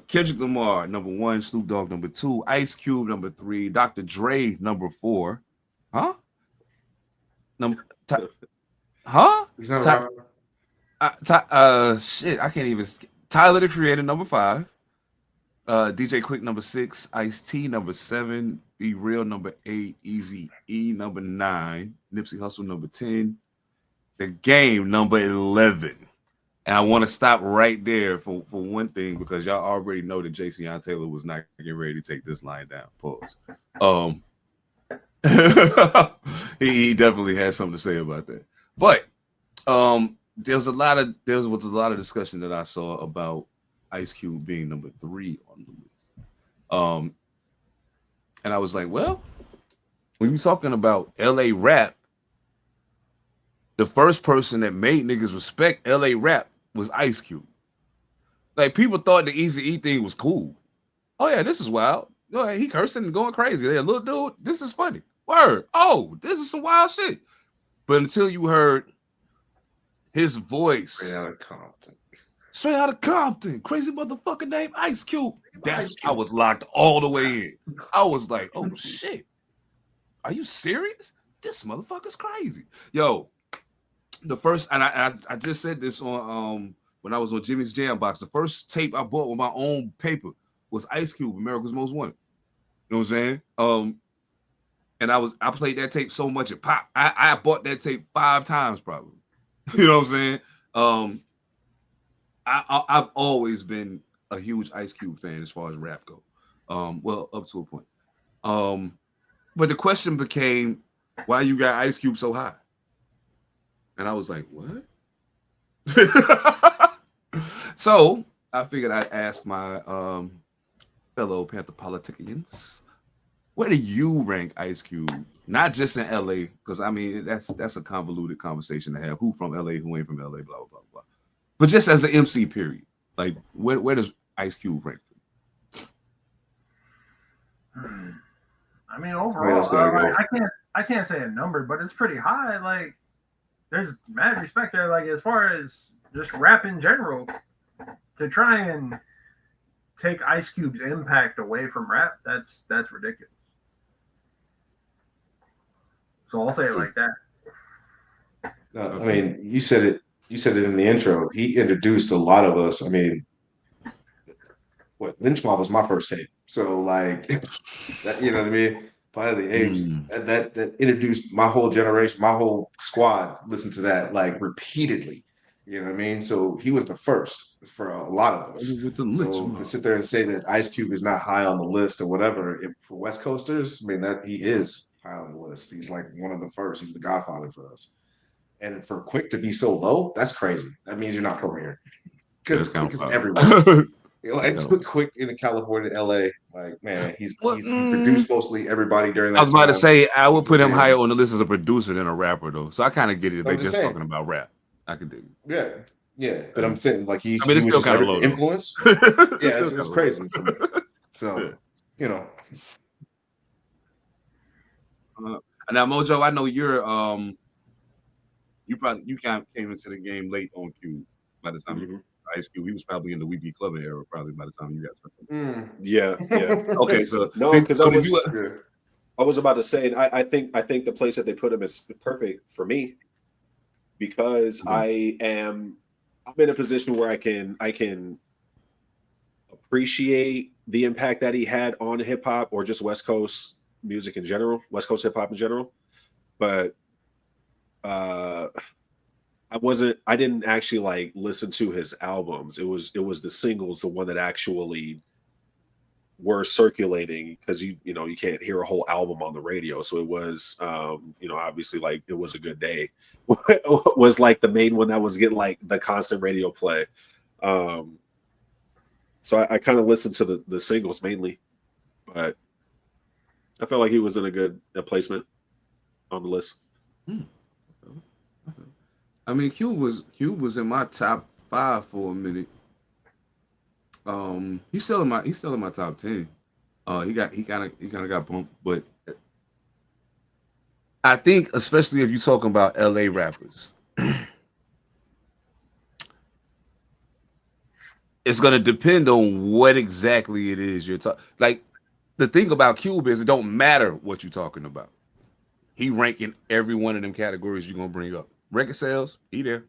Kendrick Lamar, number one, Snoop Dogg, number two, Ice Cube, number three, Dr. Dre, number four. Huh? Shit, I can't even. Tyler, the Creator, number five. DJ Quick, number six. Ice-T, number seven. Be Real, number 8. Eazy-E, number 9. Nipsey Hussle, number 10. The Game, number 11. And I want to stop right there for one thing, because y'all already know that Jason Taylor was not getting ready to take this line down. Pause. He definitely has something to say about that. But there was a lot of discussion that I saw about Ice Cube being number 3 on the list. And I was like, well, when you're talking about LA rap, the first person that made niggas respect LA rap was Ice Cube. Like, people thought the Eazy-E thing was cool. Oh yeah, this is wild. Oh, he cursing and going crazy. Hey, little dude, this is funny. Word. Oh, this is some wild shit. But until you heard his voice, straight out of Compton, crazy motherfucker named Ice Cube. I was locked all the way in. I was like, oh shit, are you serious? This motherfucker's crazy. Yo, the first, and I just said this on when I was on Jimmy's Jam Box. The first tape I bought with my own paper was Ice Cube, America's Most Wanted. You know what I'm saying? And I played that tape so much it popped. I bought that tape 5 times probably. You know what I'm saying? I've always been a huge Ice Cube fan as far as rap go. Well, up to a point. But the question became, why you got Ice Cube so high? And I was like, what? So I figured I'd ask my fellow Pantha Politicians, where do you rank Ice Cube? Not just in LA, because I mean that's a convoluted conversation to have. Who from LA, who ain't from LA, blah blah blah blah. But just as an MC, period. Like where does Ice Cube rank? I mean, overall, I can't say a number, but it's pretty high. Like, there's mad respect there. Like, as far as just rap in general, to try and take Ice Cube's impact away from rap, that's ridiculous. So I'll say it like that. I mean, you said it in the intro. He introduced a lot of us. I mean, Lynch Mob was my first tape. So like, that, you know what I mean? Planet of the Apes. That introduced my whole generation, my whole squad listened to that like repeatedly. You know what I mean? So he was the first for a lot of us. So to sit there and say that Ice Cube is not high on the list or whatever, for West Coasters, I mean that he is high on the list. He's like one of the first. He's the godfather for us. And for Quick to be so low, that's crazy. That means you're not from here. Because everyone. Like Quick in California, LA, like man, he produced mostly everybody during that. I was about to say I would put him higher on the list as a producer than a rapper, though. So I kind of get it if they're just talking about rap. I can dig it. Yeah. But I'm saying like he was still kind of low influence. It's crazy. So you know. Now Mojo, I know you're you kind of came into the game late on Cube by the time you Ice Cube. He was probably in the We Be Clubbing era, probably by the time you got. Yeah. Okay, so no, because I was about to say, I think the place that they put him is perfect for me because I'm in a position where I can appreciate the impact that he had on hip hop or just West Coast music in general, West Coast hip hop in general, but I didn't actually like listen to his albums. It was the singles, the one that actually were circulating because you can't hear a whole album on the radio. So it was obviously like It Was a Good Day was like the main one that was getting like the constant radio play. So I kind of listened to the singles mainly, but I felt like he was in a good placement on the list. I mean, Cube was in my top 5 for a minute. He's still in my top 10. He kind of got bumped, but I think especially if you're talking about LA rappers, it's gonna depend on what exactly it is you're talking. Like the thing about Cube is it don't matter what you're talking about. He rank in every one of them categories you're gonna bring up. Record sales, he there.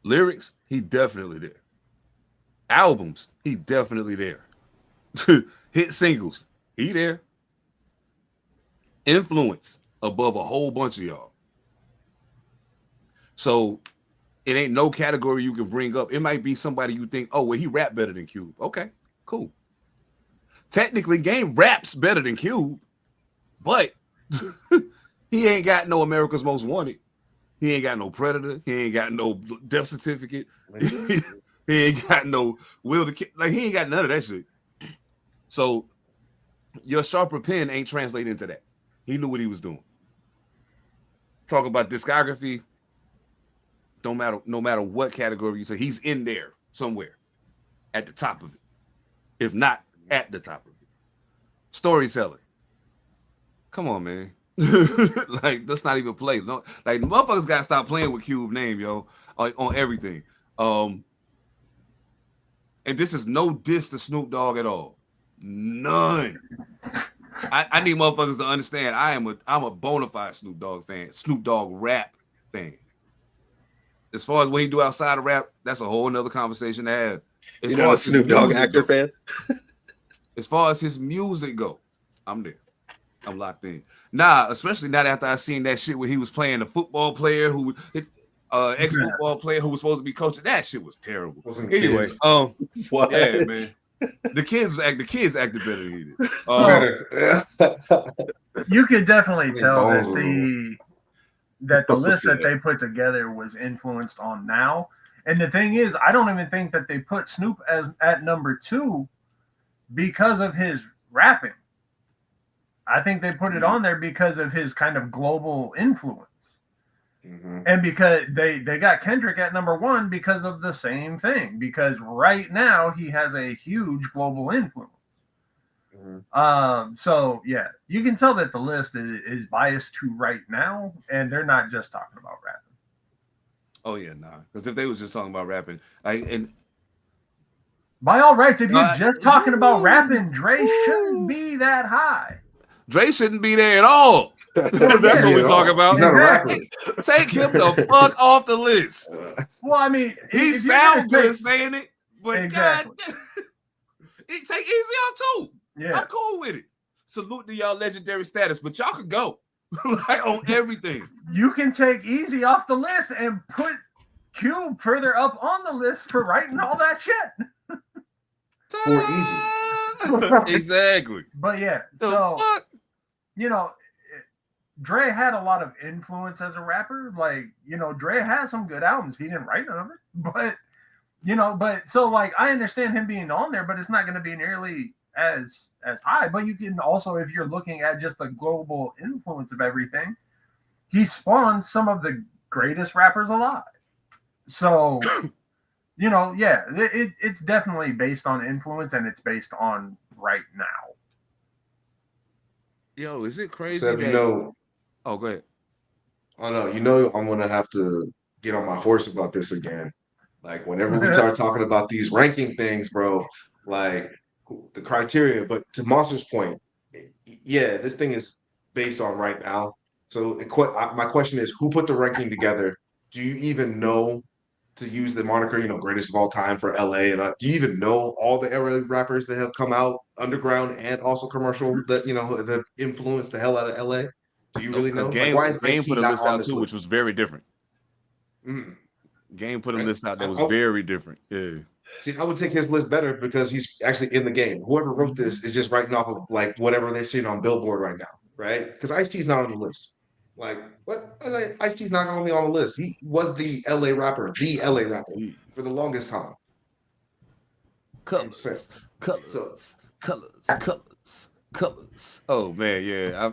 Lyrics, he definitely there. Albums, he definitely there. Hit singles, he there. Influence above a whole bunch of y'all. So it ain't no category you can bring up. It might be somebody you think, oh, well, he rap better than Cube. Okay, cool. Technically, Game raps better than Cube, but he ain't got no America's Most Wanted. He ain't got no Predator. He ain't got no death certificate. He ain't got no will to kill. Like he ain't got none of that shit. So your sharper pen ain't translating into that. He knew what he was doing. Talk about discography. No matter what category you say, he's in there somewhere at the top of it. If not at the top of it. Storytelling. Come on, man. Like let's not even play. No, like motherfuckers gotta stop playing with Cube name, yo, on everything. And this is no diss to Snoop Dogg at all. None. I need motherfuckers to understand. I'm a bona fide Snoop Dogg fan. Snoop Dogg rap fan. As far as what he do outside of rap, that's a whole nother conversation to have. You're not a Snoop Dogg actor fan? As far as his music go, I'm there. I'm locked in. Nah, especially not after I seen that shit where he was playing a football player who ex-football player who was supposed to be coaching. That shit was terrible. Anyway, what? Yeah, man. The kids acted better than he did. You can definitely tell that the list that they put together was influenced on now. And the thing is, I don't even think that they put Snoop as at number 2 because of his rapping. I think they put it on there because of his kind of global influence. And because they got Kendrick at number 1 because of the same thing. Because right now he has a huge global influence. So yeah, you can tell that the list is biased to right now, and they're not just talking about rapping. Oh yeah, nah. Because if they was just talking about rapping, and by all rights, if you're just talking about rapping, Dre shouldn't be that high. Dre shouldn't be there at all. That's what we're talking about. He's not a rapper. Take him the fuck off the list. Well, I mean, he sounds good saying it, but exactly. God, take easy off too. Yeah, I'm cool with it. Salute to y'all legendary status, but y'all could go like on everything. You can take Easy off the list and put Cube further up on the list for writing all that shit. For Easy. Exactly. But yeah, so you know, Dre had a lot of influence as a rapper. Like, you know, Dre had some good albums. He didn't write none of it, but you know, but so like I understand him being on there, but it's not going to be nearly as high. But you can also, if you're looking at just the global influence of everything, he spawned some of the greatest rappers alive. So, you know, yeah, it's definitely based on influence, and it's based on right now. Yo, is it crazy? So, you know, oh, go ahead. Oh no, you know, I'm gonna have to get on my horse about this again. Like whenever we start talking about these ranking things, bro, like the criteria. But to Monster's point, yeah, this thing is based on right now. So my question is, who put the ranking together? Do you even know, to use the moniker, you know, greatest of all time for LA? And do you even know all the LA rappers that have come out underground and also commercial that, you know, that influenced the hell out of LA? Do you really know? Game, like, why is Game Ice-T put a not list on out this too, list? which was very different. Game put a list out that was very different. Yeah. See, I would take his list better because he's actually in the game. Whoever wrote this is just writing off of like whatever they're seeing on Billboard right now, right? Because Ice-T's not on the list. Like, what? Ice-T's not only on the list. He was the LA rapper for the longest time. Colors. Oh man, yeah.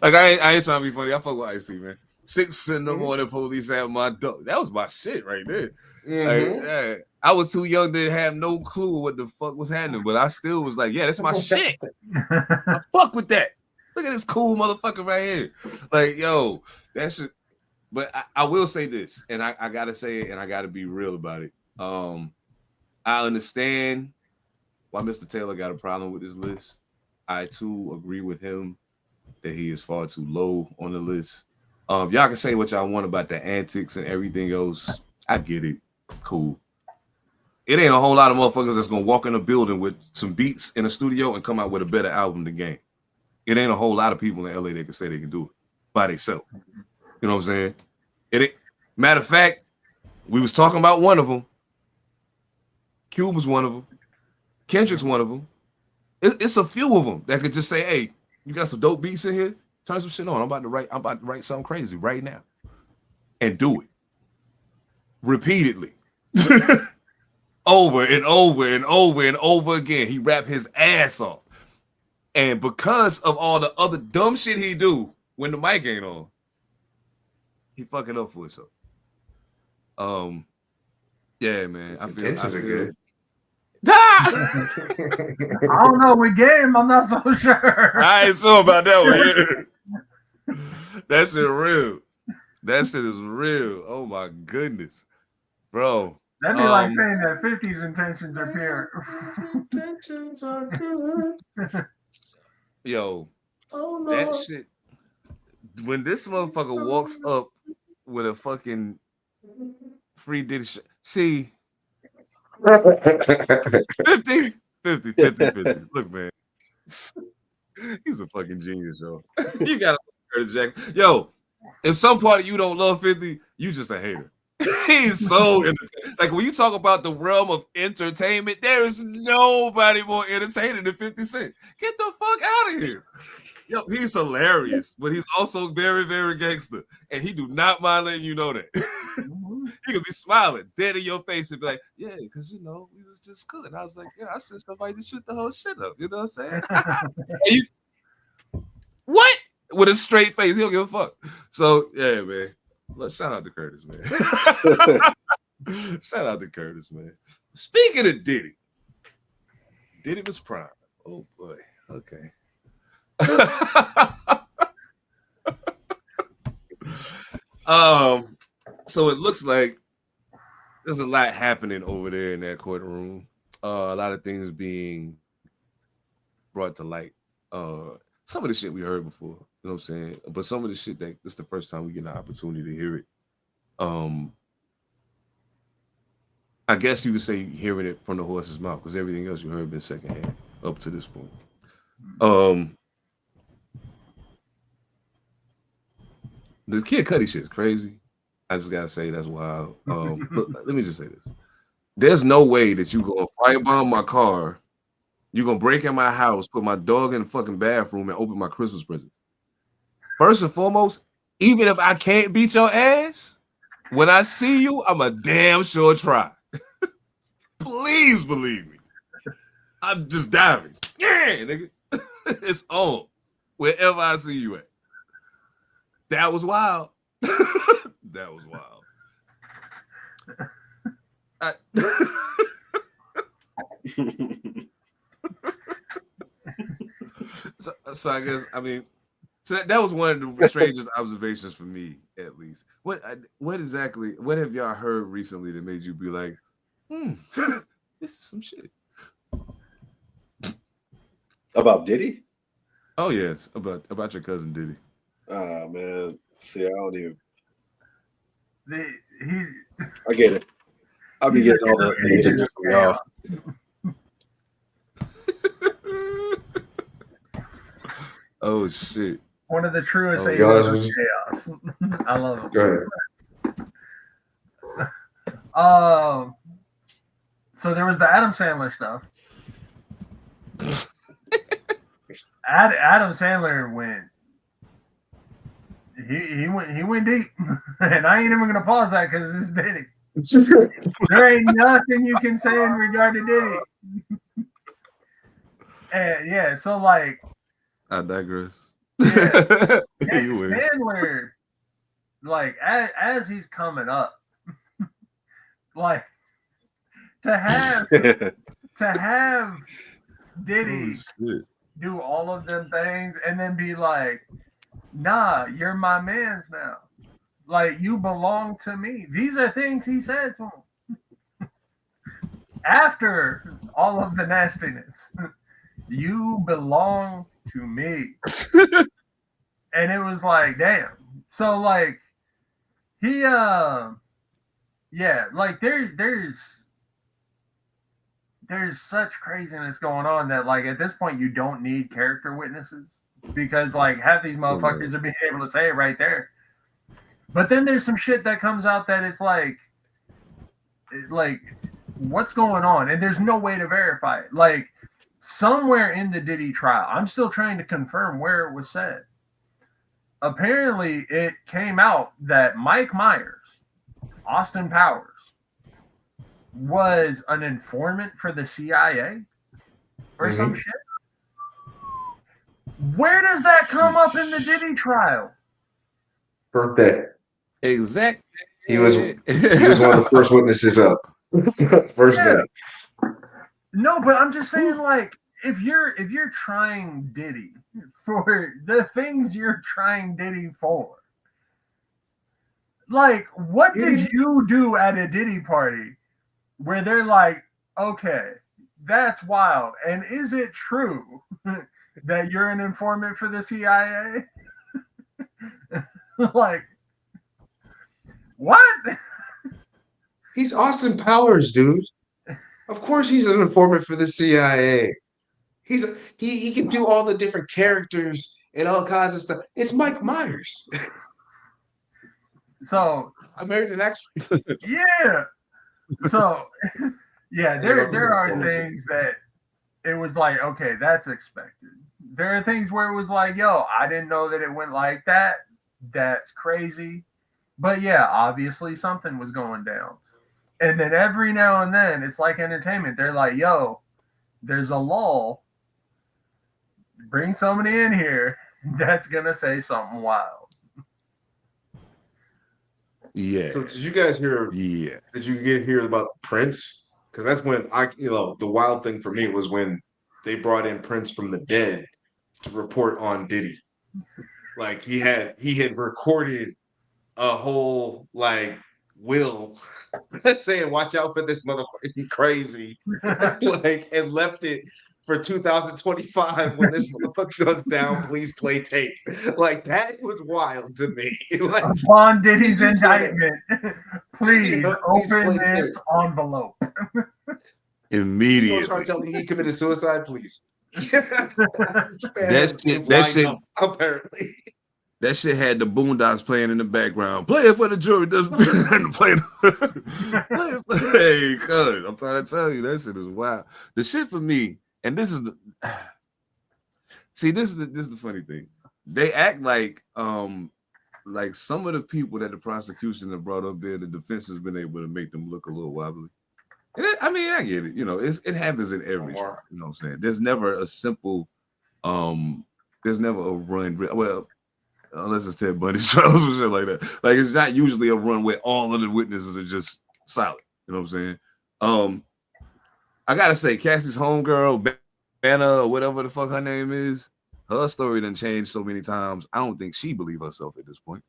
Like I ain't trying to be funny. I fuck with Ice-T, man. 6 in the morning, police at my door. That was my shit right there. Like, I was too young to have no clue what the fuck was happening, but I still was like, yeah, that's my shit. I fuck with that. Look at this cool motherfucker right here. Like, yo, that shit. But I will say this, and I gotta say it, and I gotta be real about it. I understand why Mr. Taylor got a problem with this list. I too agree with him that he is far too low on the list. Y'all can say what y'all want about the antics and everything else. I get it. Cool. It ain't a whole lot of motherfuckers that's gonna walk in a building with some beats in a studio and come out with a better album than Game. It ain't a whole lot of people in LA that can say they can do it by themselves. You know what I'm saying? Matter of fact, we was talking about one of them. Cube was one of them. Kendrick's one of them. It's a few of them that could just say, "Hey, you got some dope beats in here? Turn some shit on. I'm about to write something crazy right now," and do it repeatedly, over and over and over and over again. He rap his ass off, and because of all the other dumb shit he do when the mic ain't on, he fucking up for himself. Yeah, man. I feel good. I don't know. With Game, I'm not so sure. I ain't sure about that one. Yeah. That shit real. That shit is real. Oh my goodness, bro. That'd be like saying that 50's intentions are pure. Intentions are good. Yo, that shit. When this motherfucker walks up with a fucking free Diddy shit, see. 50. Look, man. He's a fucking genius, yo. You gotta Curtis Jackson. Yo, if some part of you don't love 50, you just a hater. He's so like when you talk about the realm of entertainment, there is nobody more entertaining than 50 Cent. Get the fuck out of here. Yo, he's hilarious, but he's also very, very gangster, and he do not mind letting you know that. He could be smiling dead in your face and be like, yeah, because, we was just cool. And I was like, yeah, I sent somebody to shoot the whole shit up. You know what I'm saying? What? With a straight face. He don't give a fuck. So, yeah, man. Look, shout out to Curtis, man. Shout out to Curtis, man. Speaking of Diddy was prime. Oh, boy. Okay. So it looks like there's a lot happening over there in that courtroom. A lot of things being brought to light. Some of the shit we heard before, you know what I'm saying? But some of the shit that this is the first time we get an opportunity to hear it. I guess you could say hearing it from the horse's mouth, because everything else you heard been secondhand up to this point. This Kid Cudi shit is crazy. I just gotta say that's wild. Look, let me just say this. There's no way that you gonna firebomb my car, you're gonna break in my house, put my dog in the fucking bathroom, and open my Christmas present. First and foremost, even if I can't beat your ass, when I see you, I'm a damn sure try. Please believe me. I'm just diving. Yeah, nigga. It's on. Wherever I see you at. That was wild. That was wild. So I guess, so that was one of the strangest observations for me, at least. What have y'all heard recently that made you be like, this is some shit? About Diddy? Oh yes, about your cousin Diddy. Oh man, see, I don't even. He's. I get it. I'll be getting all the answers from y'all. Oh shit! One of the truest Oh, agents of chaos. I love him. Go ahead. So there was the Adam Sandler stuff. Adam Sandler went. He went deep, and I ain't even gonna pause that because it's Diddy. There ain't nothing you can say in regard to Diddy. And yeah, so like, I digress. Yeah, Sandler, like as he's coming up, like to have Diddy do all of them things and then be like, nah, you're my man's now. Like, you belong to me. These are things he said to him. After all of the nastiness, you belong to me. And it was like, damn. So, like, he, like, there's such craziness going on that, like, at this point, you don't need character witnesses. Because, like, half these motherfuckers are being able to say it right there. But then there's some shit that comes out that it's like, what's going on? And there's no way to verify it. Like, somewhere in the Diddy trial, I'm still trying to confirm where it was said. Apparently, it came out that Mike Myers, Austin Powers, was an informant for the CIA or some shit. Where does that come up in the Diddy trial? Birthday. Exactly. He was one of the first witnesses up. First day. No, but I'm just saying, like, if you're trying Diddy for the things you're trying Diddy for, like, what did you do at a Diddy party where they're like, okay, that's wild, and is it true that you're an informant for the CIA? Like, what? He's Austin Powers, dude. Of course he's an informant for the CIA. He can do all the different characters and all kinds of stuff. It's Mike Myers. So I married an expert. Yeah. So yeah, there are things that it was like, okay, that's expected. There are things where it was like, yo, I didn't know that it went like that. That's crazy. But yeah, obviously something was going down. And then every now and then, it's like entertainment. They're like, yo, there's a lull. Bring somebody in here that's going to say something wild. Yeah. So did you guys hear? Yeah. Did you hear about Prince? Because that's when the wild thing for me was when they brought in Prince from the dead to report on Diddy. Like he had recorded a whole like will saying, "Watch out for this motherfucker, he crazy," like, and left it for 2025 when this motherfucker goes down. Please play tape. Like that was wild to me. Like Upon Diddy's indictment, please please open play this tape. envelope. Immediately. You trying to tell me he committed suicide? Please. That shit. Apparently. That shit had the Boondocks playing in the background. Play it for the jury. Doesn't play it. Hey, cuz I'm trying to tell you, that shit is wild. The shit for me, and this is the this is the funny thing. They act like some of the people that the prosecution have brought up there, the defense has been able to make them look a little wobbly. And I get it. You know, it happens in every trial. You know what I'm saying? There's never a simple, there's never a run. Well, unless it's Ted Bundy trials or shit like that. Like it's not usually a run where all of the witnesses are just solid. You know what I'm saying? I gotta say, Cassie's homegirl, Banna, or whatever the fuck her name is, her story done changed so many times. I don't think she believe herself at this point.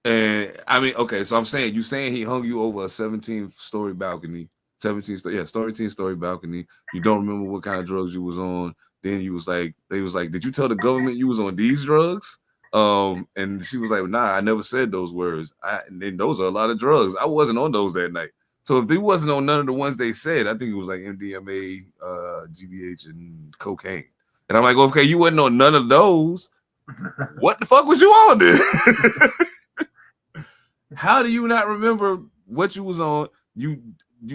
And I mean, okay, so I'm saying you saying he hung you over a 17-story balcony, 17-story balcony. You don't remember what kind of drugs you was on. Then they was like, did you tell the government you was on these drugs? And she was like, nah, I never said those words. And then those are a lot of drugs. I wasn't on those that night. So if they wasn't on none of the ones they said, I think it was like MDMA, GBH, and cocaine. And I'm like, okay, you wasn't on none of those. What the fuck was you on then? How do you not remember what you was on? You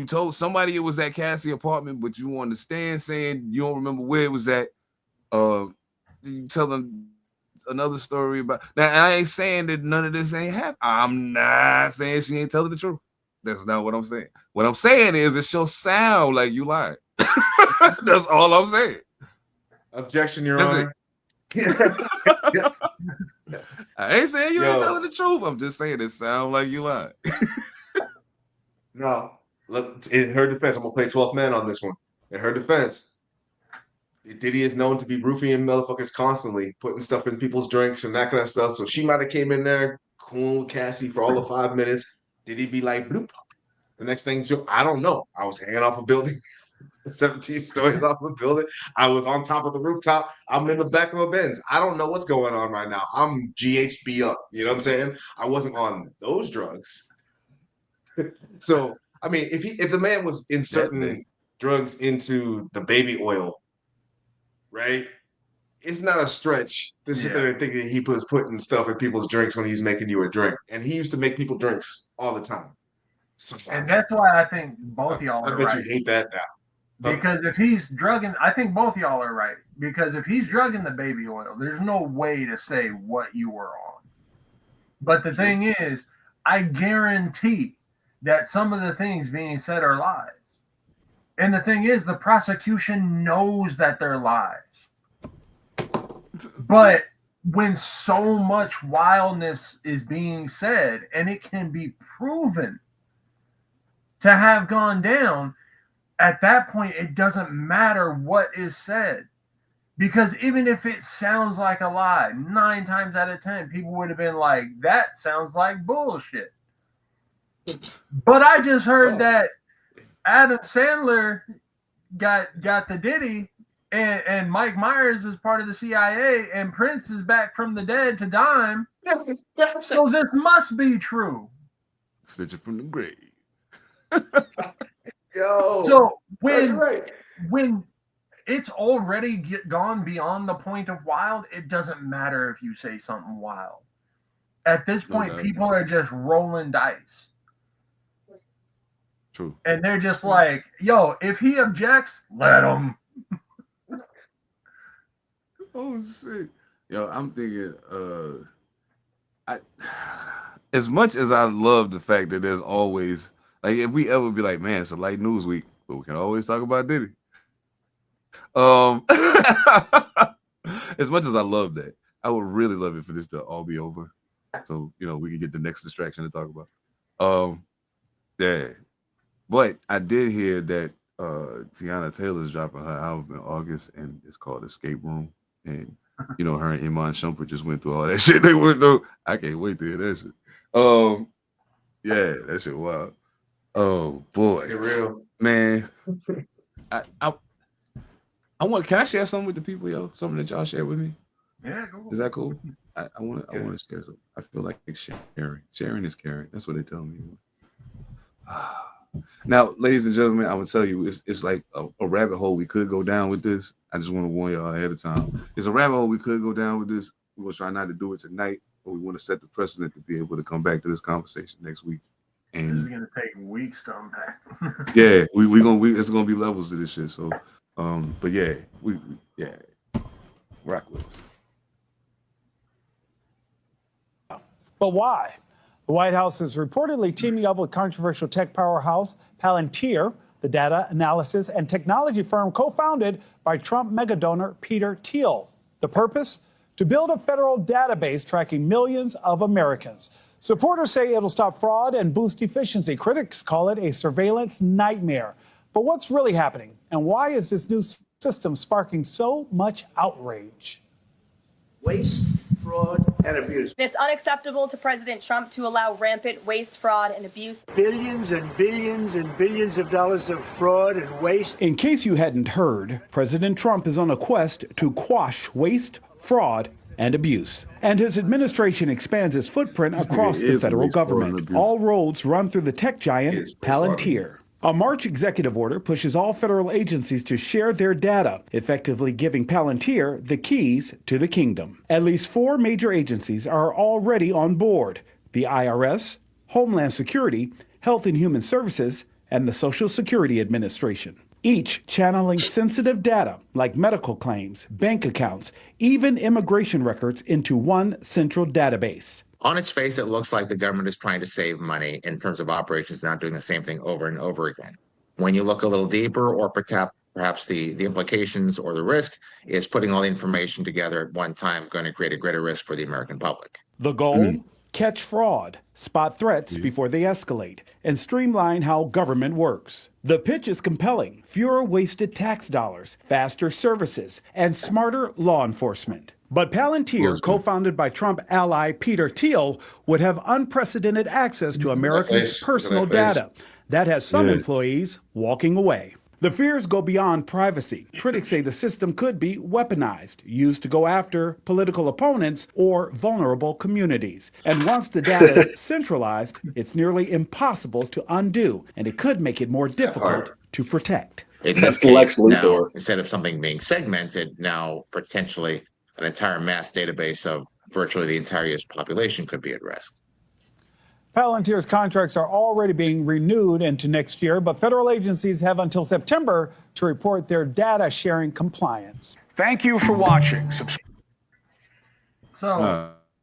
told somebody it was at Cassie apartment, but you on the stand saying you don't remember where it was at. You tell them another story about now. I ain't saying that none of this ain't happened. I'm not saying she ain't telling the truth. That's not what I'm saying. What I'm saying is it should sound like you lied. That's all I'm saying. Objection, Your Honor. I ain't saying you ain't telling the truth. I'm just saying it sound like you lied. No, look, in her defense, I'm gonna play 12th man on this one. In her defense, Diddy is known to be roofing motherfuckers constantly, putting stuff in people's drinks and that kind of stuff. So she might have came in there cool with Cassie for all the 5 minutes. Diddy be like, bloop. The next thing, I don't know. I was hanging off a building, 17 stories off a building. I was on top of the rooftop. I'm in the back of a Benz. I don't know what's going on right now. I'm GHB up. You know what I'm saying? I wasn't on those drugs. So, I mean, if the man was inserting drugs into the baby oil, right? It's not a stretch to sit there and think that he was putting stuff in people's drinks when he's making you a drink. And he used to make people drinks all the time. And that's why I think both y'all are right. I bet you hate that now. Because if he's drugging, I think both y'all are right. Because if he's drugging the baby oil, there's no way to say what you were on. But the thing is, I guarantee that some of the things being said are lies. And the thing is, the prosecution knows that they're lies. But when so much wildness is being said, and it can be proven to have gone down, at that point, it doesn't matter what is said. Because even if it sounds like a lie, 9 times out of 10, people would have been like, that sounds like bullshit. But I just heard that Adam Sandler got the Diddy, and Mike Myers is part of the CIA, and Prince is back from the dead to dime. So this must be true. Snitching from the grave. Yo. So when it's already gone beyond the point of wild, it doesn't matter if you say something wild. At this point, people are just rolling dice. True. And they're just like, yo, if he objects, let him. Oh shit. Yo, I'm thinking as much as I love the fact that there's always like if we ever be like, man, it's a light news week, but we can always talk about Diddy. As much as I love that, I would really love it for this to all be over, so we can get the next distraction to talk about. Yeah, but I did hear that Tiana Taylor's dropping her album in August, and it's called Escape Room, and her and Iman Shumpert just went through all that shit they went through. I can't wait to hear that shit. Yeah, that shit wild. Oh boy, Get real, man. I want. Can I share something with the people, yo? Something that y'all share with me. Yeah, go. Is that cool? I want to share something. I feel like it's sharing. Sharing is caring. That's what they tell me. Now, ladies and gentlemen, I will tell you, it's like a rabbit hole we could go down with this. I just want to warn y'all ahead of time. It's a rabbit hole we could go down with this. We will try not to do it tonight, but we want to set the precedent to be able to come back to this conversation next week. And this is gonna take weeks to unpack. yeah, it's gonna be levels to this shit. So, but yeah, we rock with us. But why? The White House is reportedly teaming up with controversial tech powerhouse Palantir, the data analysis and technology firm co-founded by Trump mega donor Peter Thiel. The purpose? To build a federal database tracking millions of Americans. Supporters say it'll stop fraud and boost efficiency. Critics call it a surveillance nightmare. But what's really happening? And why is this new system sparking so much outrage? Waste, fraud, and abuse. It's unacceptable to President Trump to allow rampant waste, fraud, and abuse. Billions and billions and billions of dollars of fraud and waste. In case you hadn't heard, President Trump is on a quest to quash waste, fraud, and abuse. And his administration expands its footprint across the federal government. All roads run through the tech giant Palantir. A March executive order pushes all federal agencies to share their data, effectively giving Palantir the keys to the kingdom. At least 4 major agencies are already on board: the IRS, Homeland Security, Health and Human Services, and the Social Security Administration. Each channeling sensitive data like medical claims, bank accounts, even immigration records into one central database. On its face, it looks like the government is trying to save money in terms of operations, not doing the same thing over and over again. When you look a little deeper, or perhaps the implications or the risk is putting all the information together at one time going to create a greater risk for the American public. The goal? Catch fraud, spot threats before they escalate, and streamline how government works. The pitch is compelling: fewer wasted tax dollars, faster services, and smarter law enforcement. But Palantir, co-founded by Trump ally Peter Thiel, would have unprecedented access to Americans' personal data. That has some employees walking away. The fears go beyond privacy. Critics say the system could be weaponized, used to go after political opponents or vulnerable communities. And once the data is centralized, it's nearly impossible to undo, and it could make it more difficult to protect. In this case, now, instead of something being segmented, now potentially an entire mass database of virtually the entire U.S. population could be at risk. Palantir's contracts are already being renewed into next year, but federal agencies have until September to report their data sharing compliance. Thank you for watching. So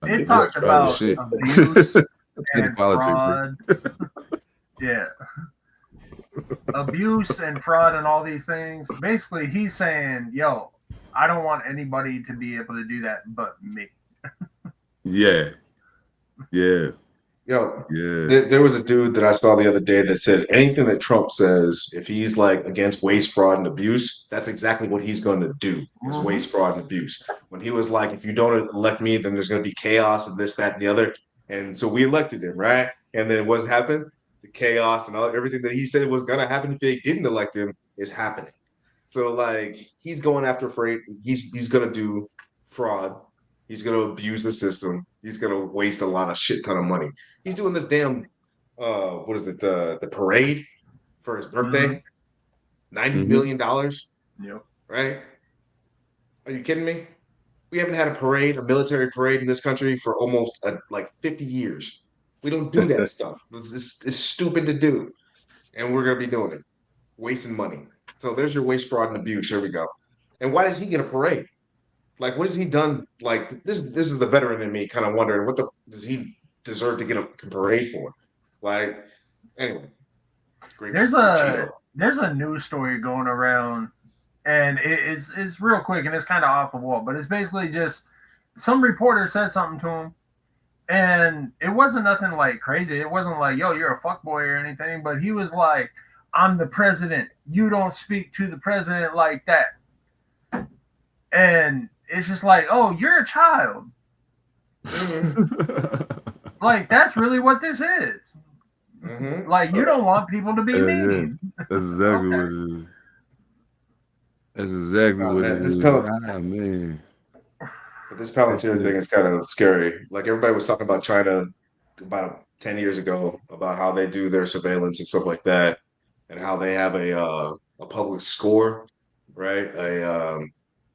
it talked about abuse and fraud. Yeah. Abuse and fraud and all these things. Basically, he's saying, yo, I don't want anybody to be able to do that but me. Yeah. Yo, there was a dude that I saw the other day that said anything that Trump says, if he's like against waste, fraud, and abuse, that's exactly what he's going to do, is waste, fraud, and abuse. When he was like, if you don't elect me, then there's going to be chaos and this, that, and the other. And so we elected him, right? And then what happened? The chaos and everything that he said was going to happen if they didn't elect him is happening. So like he's going after freight. He's going to do fraud. He's going to abuse the system. He's going to waste a lot of shit ton of money. He's doing this damn, what is it? The parade for his birthday. $90 million. Yep. Right? Are you kidding me? We haven't had a military parade in this country for almost 50 years. We don't do that stuff. It's stupid to do. And we're going to be doing it. Wasting money. So there's your waste, fraud, and abuse. Here we go. And why does he get a parade? Like, what has he done? Like, this is the veteran in me kind of wondering, does he deserve to get a parade for. Like, anyway, great. There's great a Cheeto. news story going around, and it's real quick, and it's kind of off the wall, but it's basically just some reporter said something to him, and it wasn't nothing like crazy. It wasn't like, yo, you're a fuckboy or anything, but he was like, I'm the president. You don't speak to the president like that. And it's just like, oh, you're a child. Like, that's really what this is. Mm-hmm. Like, you don't want people to be mean. Yeah. That's exactly what it is. That's exactly what it is. Man. But this Palantir thing is kind of scary. Like, everybody was talking about China about 10 years ago about how they do their surveillance and stuff like that, and how they have a public score, right?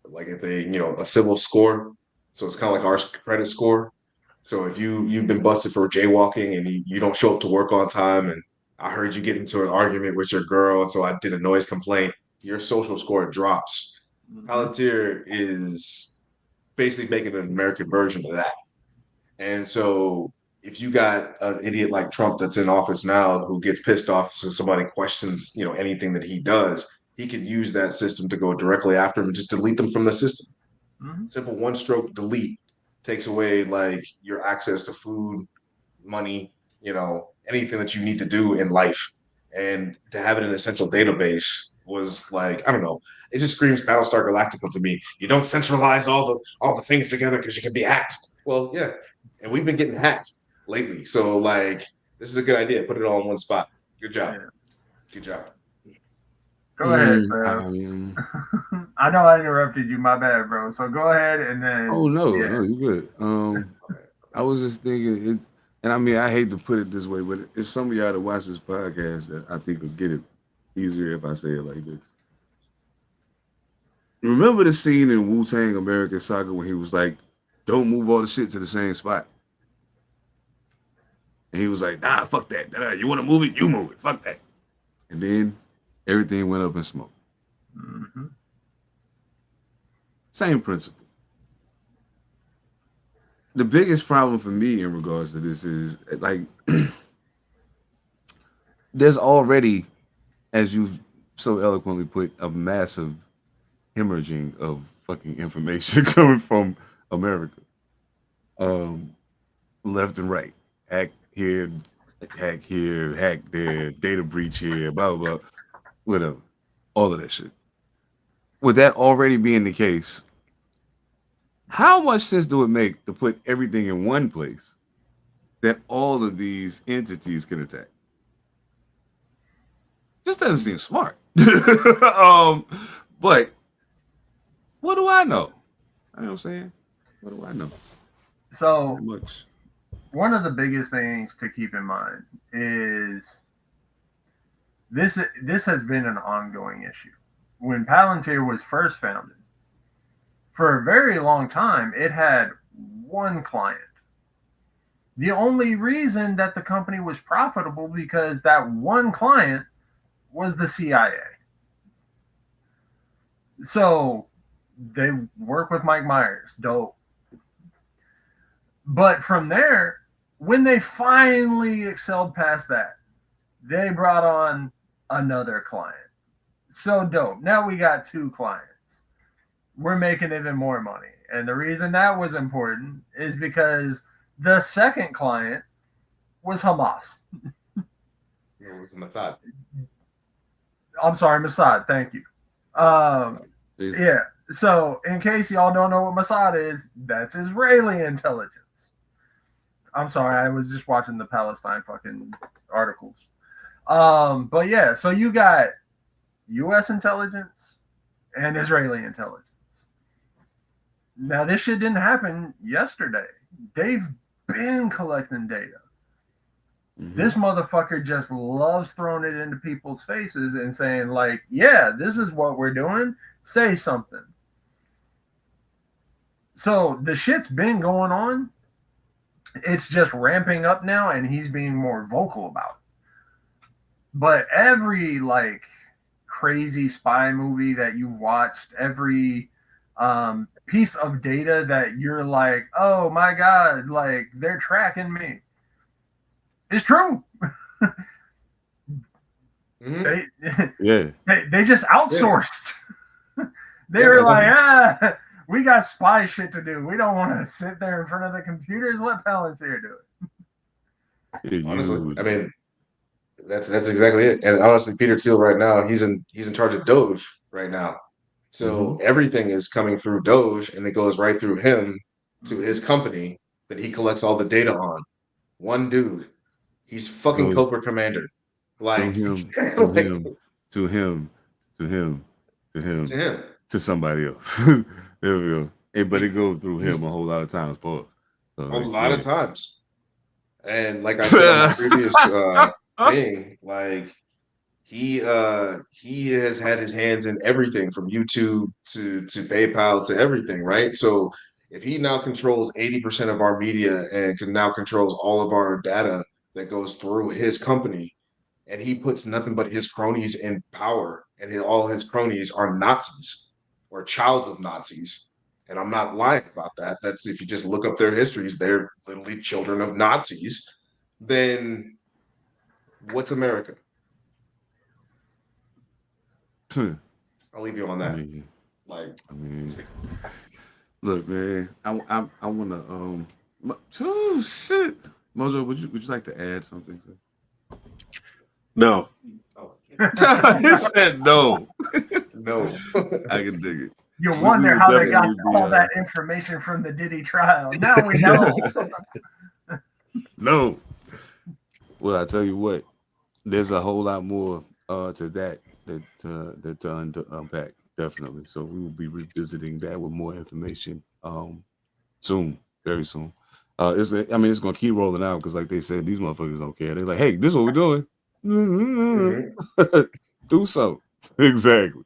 Like if they, a civil score. So it's kind of like our credit score. So if you've been busted for jaywalking and you don't show up to work on time, and I heard you get into an argument with your girl, and so I did a noise complaint, your social score drops. Palantir is basically making an American version of that. And so if you got an idiot like Trump that's in office now who gets pissed off so somebody questions, anything that he does, he could use that system to go directly after him and just delete them from the system. Simple one stroke delete takes away like your access to food, money, anything that you need to do in life. And to have it in a central database was like, I don't know, it just screams Battlestar Galactica to me. You don't centralize all the things together because you can be hacked. Well, yeah. And we've been getting hacked lately. So like this is a good idea. Put it all in one spot. Good job. Yeah. Good job. Go ahead, bro. I know I interrupted you. My bad, bro. So go ahead and then. Oh no, you good. I was just thinking it, and I mean I hate to put it this way, but it's some of y'all that watch this podcast that I think will get it easier if I say it like this. Remember the scene in Wu-Tang American Saga when he was like, "Don't move all the shit to the same spot," and he was like, "Nah, fuck that. Nah, you want to move it? You move it. Fuck that." And then everything went up in smoke. Mm-hmm. Same principle. The biggest problem for me in regards to this is like there's already, as you so eloquently put, a massive hemorrhaging of fucking information coming from America. Left and right. Hack here, hack there, data breach here, blah, blah, blah, whatever. All of that shit. With that already being the case, how much sense do it make to put everything in one place that all of these entities can attack? Just doesn't seem smart. But what do I know? You know what I'm saying? What do I know? So one of the biggest things to keep in mind is this has been an ongoing issue. When Palantir was first founded, for a very long time, it had one client. The only reason that the company was profitable because that one client was the CIA. So they work with Mike Myers, dope. But from there, when they finally excelled past that, they brought on another client. So dope. Now we got two clients. We're making even more money. And the reason that was important is because the second client was Hamas. It was Mossad. I'm sorry, Mossad. Thank you. Yeah. So in case y'all don't know what Mossad is, that's Israeli intelligence. I'm sorry, I was just watching the Palestine fucking articles. But yeah, so you got U.S. intelligence and Israeli intelligence. Now, this shit didn't happen yesterday. They've been collecting data. Mm-hmm. This motherfucker just loves throwing it into people's faces and saying, like, yeah, this is what we're doing. Say something. So the shit's been going on. It's just ramping up now, and he's being more vocal about it. But every, like, crazy spy movie that you've watched, every piece of data that you're like, oh my God, like they're tracking me. It's true. They just outsourced. They were like, we got spy shit to do. We don't want to sit there in front of the computers. Let Palantir do it. Honestly, I mean, that's exactly it. And honestly, Peter Thiel right now, he's in charge of Doge right now. So everything is coming through Doge, and it goes right through him to his company that he collects all the data on. One dude, he's fucking Cobra Commander. Like to him, to somebody else. There we go. But it goes through him a whole lot of times, Paul. So, a lot of times. And like I said on my previous thing, like he has had his hands in everything from YouTube to PayPal to everything, right? So if he now controls 80% of our media and can now control all of our data that goes through his company, and he puts nothing but his cronies in power, and all his cronies are Nazis or childs of Nazis. And I'm not lying about that. That's if you just look up their histories, they're literally children of Nazis. Then what's America? I'll leave you on that. Look, man, I want to oh shit, Mojo, would you like to add something, sir? No. He said no. No. I can dig it. You wonder how they got all that information from the Diddy trial. Now we know. No. Well, I tell you what, there's a whole lot more to that to unpack, definitely. So we will be revisiting that with more information soon, very soon. It's gonna keep rolling out because, like they said, these motherfuckers don't care. They're like, hey, this is what we're doing. Do something. Exactly.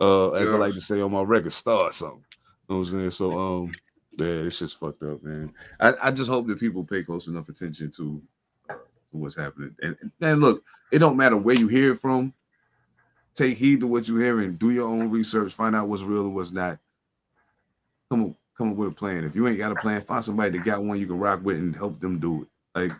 As I like to say on my record, start something. You know what I'm saying? So yeah, it's just fucked up, man. I just hope that people pay close enough attention to what's happening. And look, it don't matter where you hear it from. Take heed to what you hear and do your own research. Find out what's real and what's not. Come up with a plan. If you ain't got a plan, find somebody that got one you can rock with and help them do it. Like,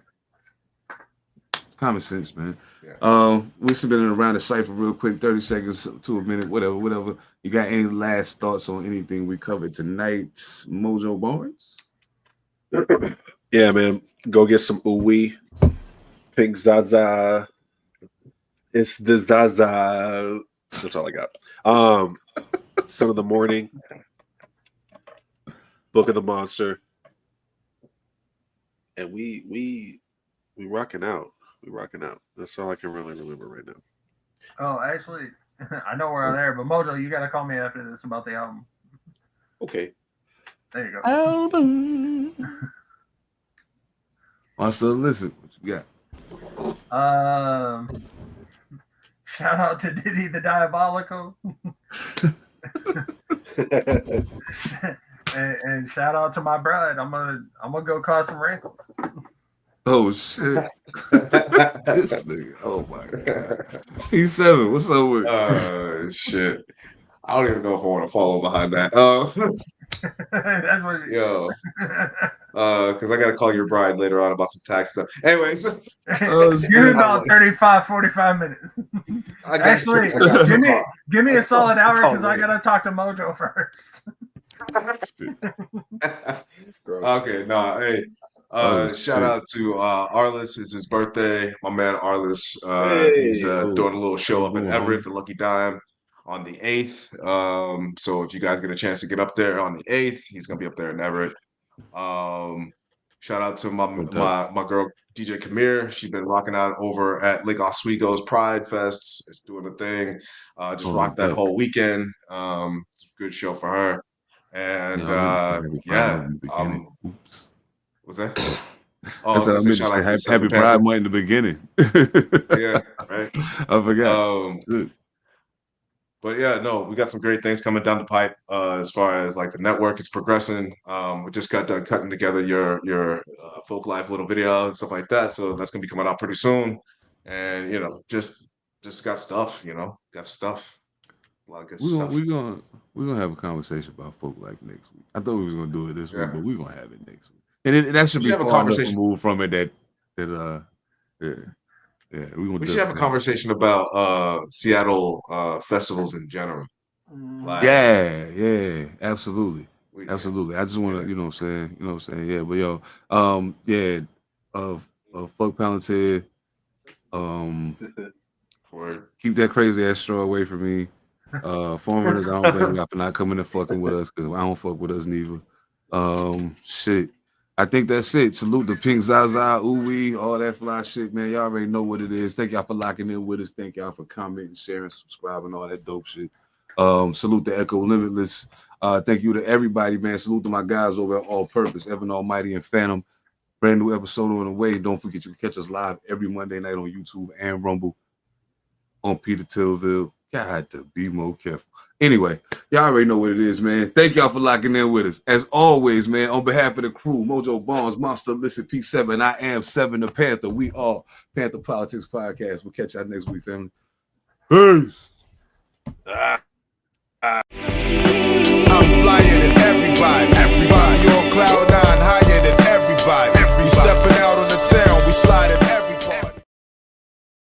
common sense, man. Yeah. We're spinning around the cipher real quick, 30 seconds to a minute, whatever. You got any last thoughts on anything we covered tonight, Mojo Barnes? Yeah, man. Go get some ooey. Pink Zaza. It's the Zaza. That's all I got. Son of the Morning. Book of the Monster. And we rocking out. That's all I can really remember right now. Oh, actually, I know we're on there, but Mojo, you got to call me after this about the album. Okay. There you go. Album. I still listen. What you got? Shout out to Diddy the Diabolical. and shout out to my bride. I'm gonna go cause some wrinkles. Oh shit! This nigga. Oh my god. He's 7. What's up with? Shit. I don't even know if I want to follow behind that. That's what. Yo. Because I gotta call your bride later on about some tax stuff. Anyways, give me about 35, 45 minutes. Actually, give me a solid hour because I gotta talk to Mojo first. Okay, no, hey. Shout out to Arliss. It's his birthday. My man Arliss. He's doing a little show up in Everett, the Lucky Dime, on the 8th. So if you guys get a chance to get up there on the 8th, he's gonna be up there in Everett. Shout out to my girl DJ Kamir. She's been rocking out over at Lake Oswego's Pride Fest, doing the thing. Just rocked that whole weekend. It's a good show for her. And oops. What's that? I said I meant to say happy Pride Month in the beginning. Yeah, right. I forgot. But yeah, no, we got some great things coming down the pipe as far as like the network is progressing. We just got done cutting together your folk life little video and stuff like that. So that's gonna be coming out pretty soon. And just got stuff, got stuff. A lot of good stuff. We're gonna have a conversation about folk life next week. I thought we was gonna do it this week, but we're gonna have it next week. And that should be far enough removed from it that Yeah. We should have a conversation about Seattle festivals in general. Like, yeah, absolutely. we- Absolutely. I just want to, you know what I'm saying? Yeah, but yo, fuck Palantir. Keep that crazy ass straw away from me. Foreigners, I don't blame y'all for not coming and fucking with us because I don't fuck with us neither. Shit. I think that's it. Salute the Pink Zaza, Ooey, all that fly shit, man. Y'all already know what it is. Thank y'all for locking in with us. Thank y'all for commenting, sharing, subscribing, all that dope shit. Salute to Echo Limitless. Thank you to everybody, man. Salute to my guys over at All Purpose, Evan Almighty and Phantom. Brand new episode on the way. Don't forget you can catch us live every Monday night on YouTube and Rumble on Peter Tillville. God, to be more careful. Anyway, y'all already know what it is, man. Thank y'all for locking in with us. As always, man, on behalf of the crew, Mojo Barnes, Monster, Elicit, P7, I am Seven Da Pantha. We are Pantha Politix Podcast. We'll catch y'all next week, family. Peace.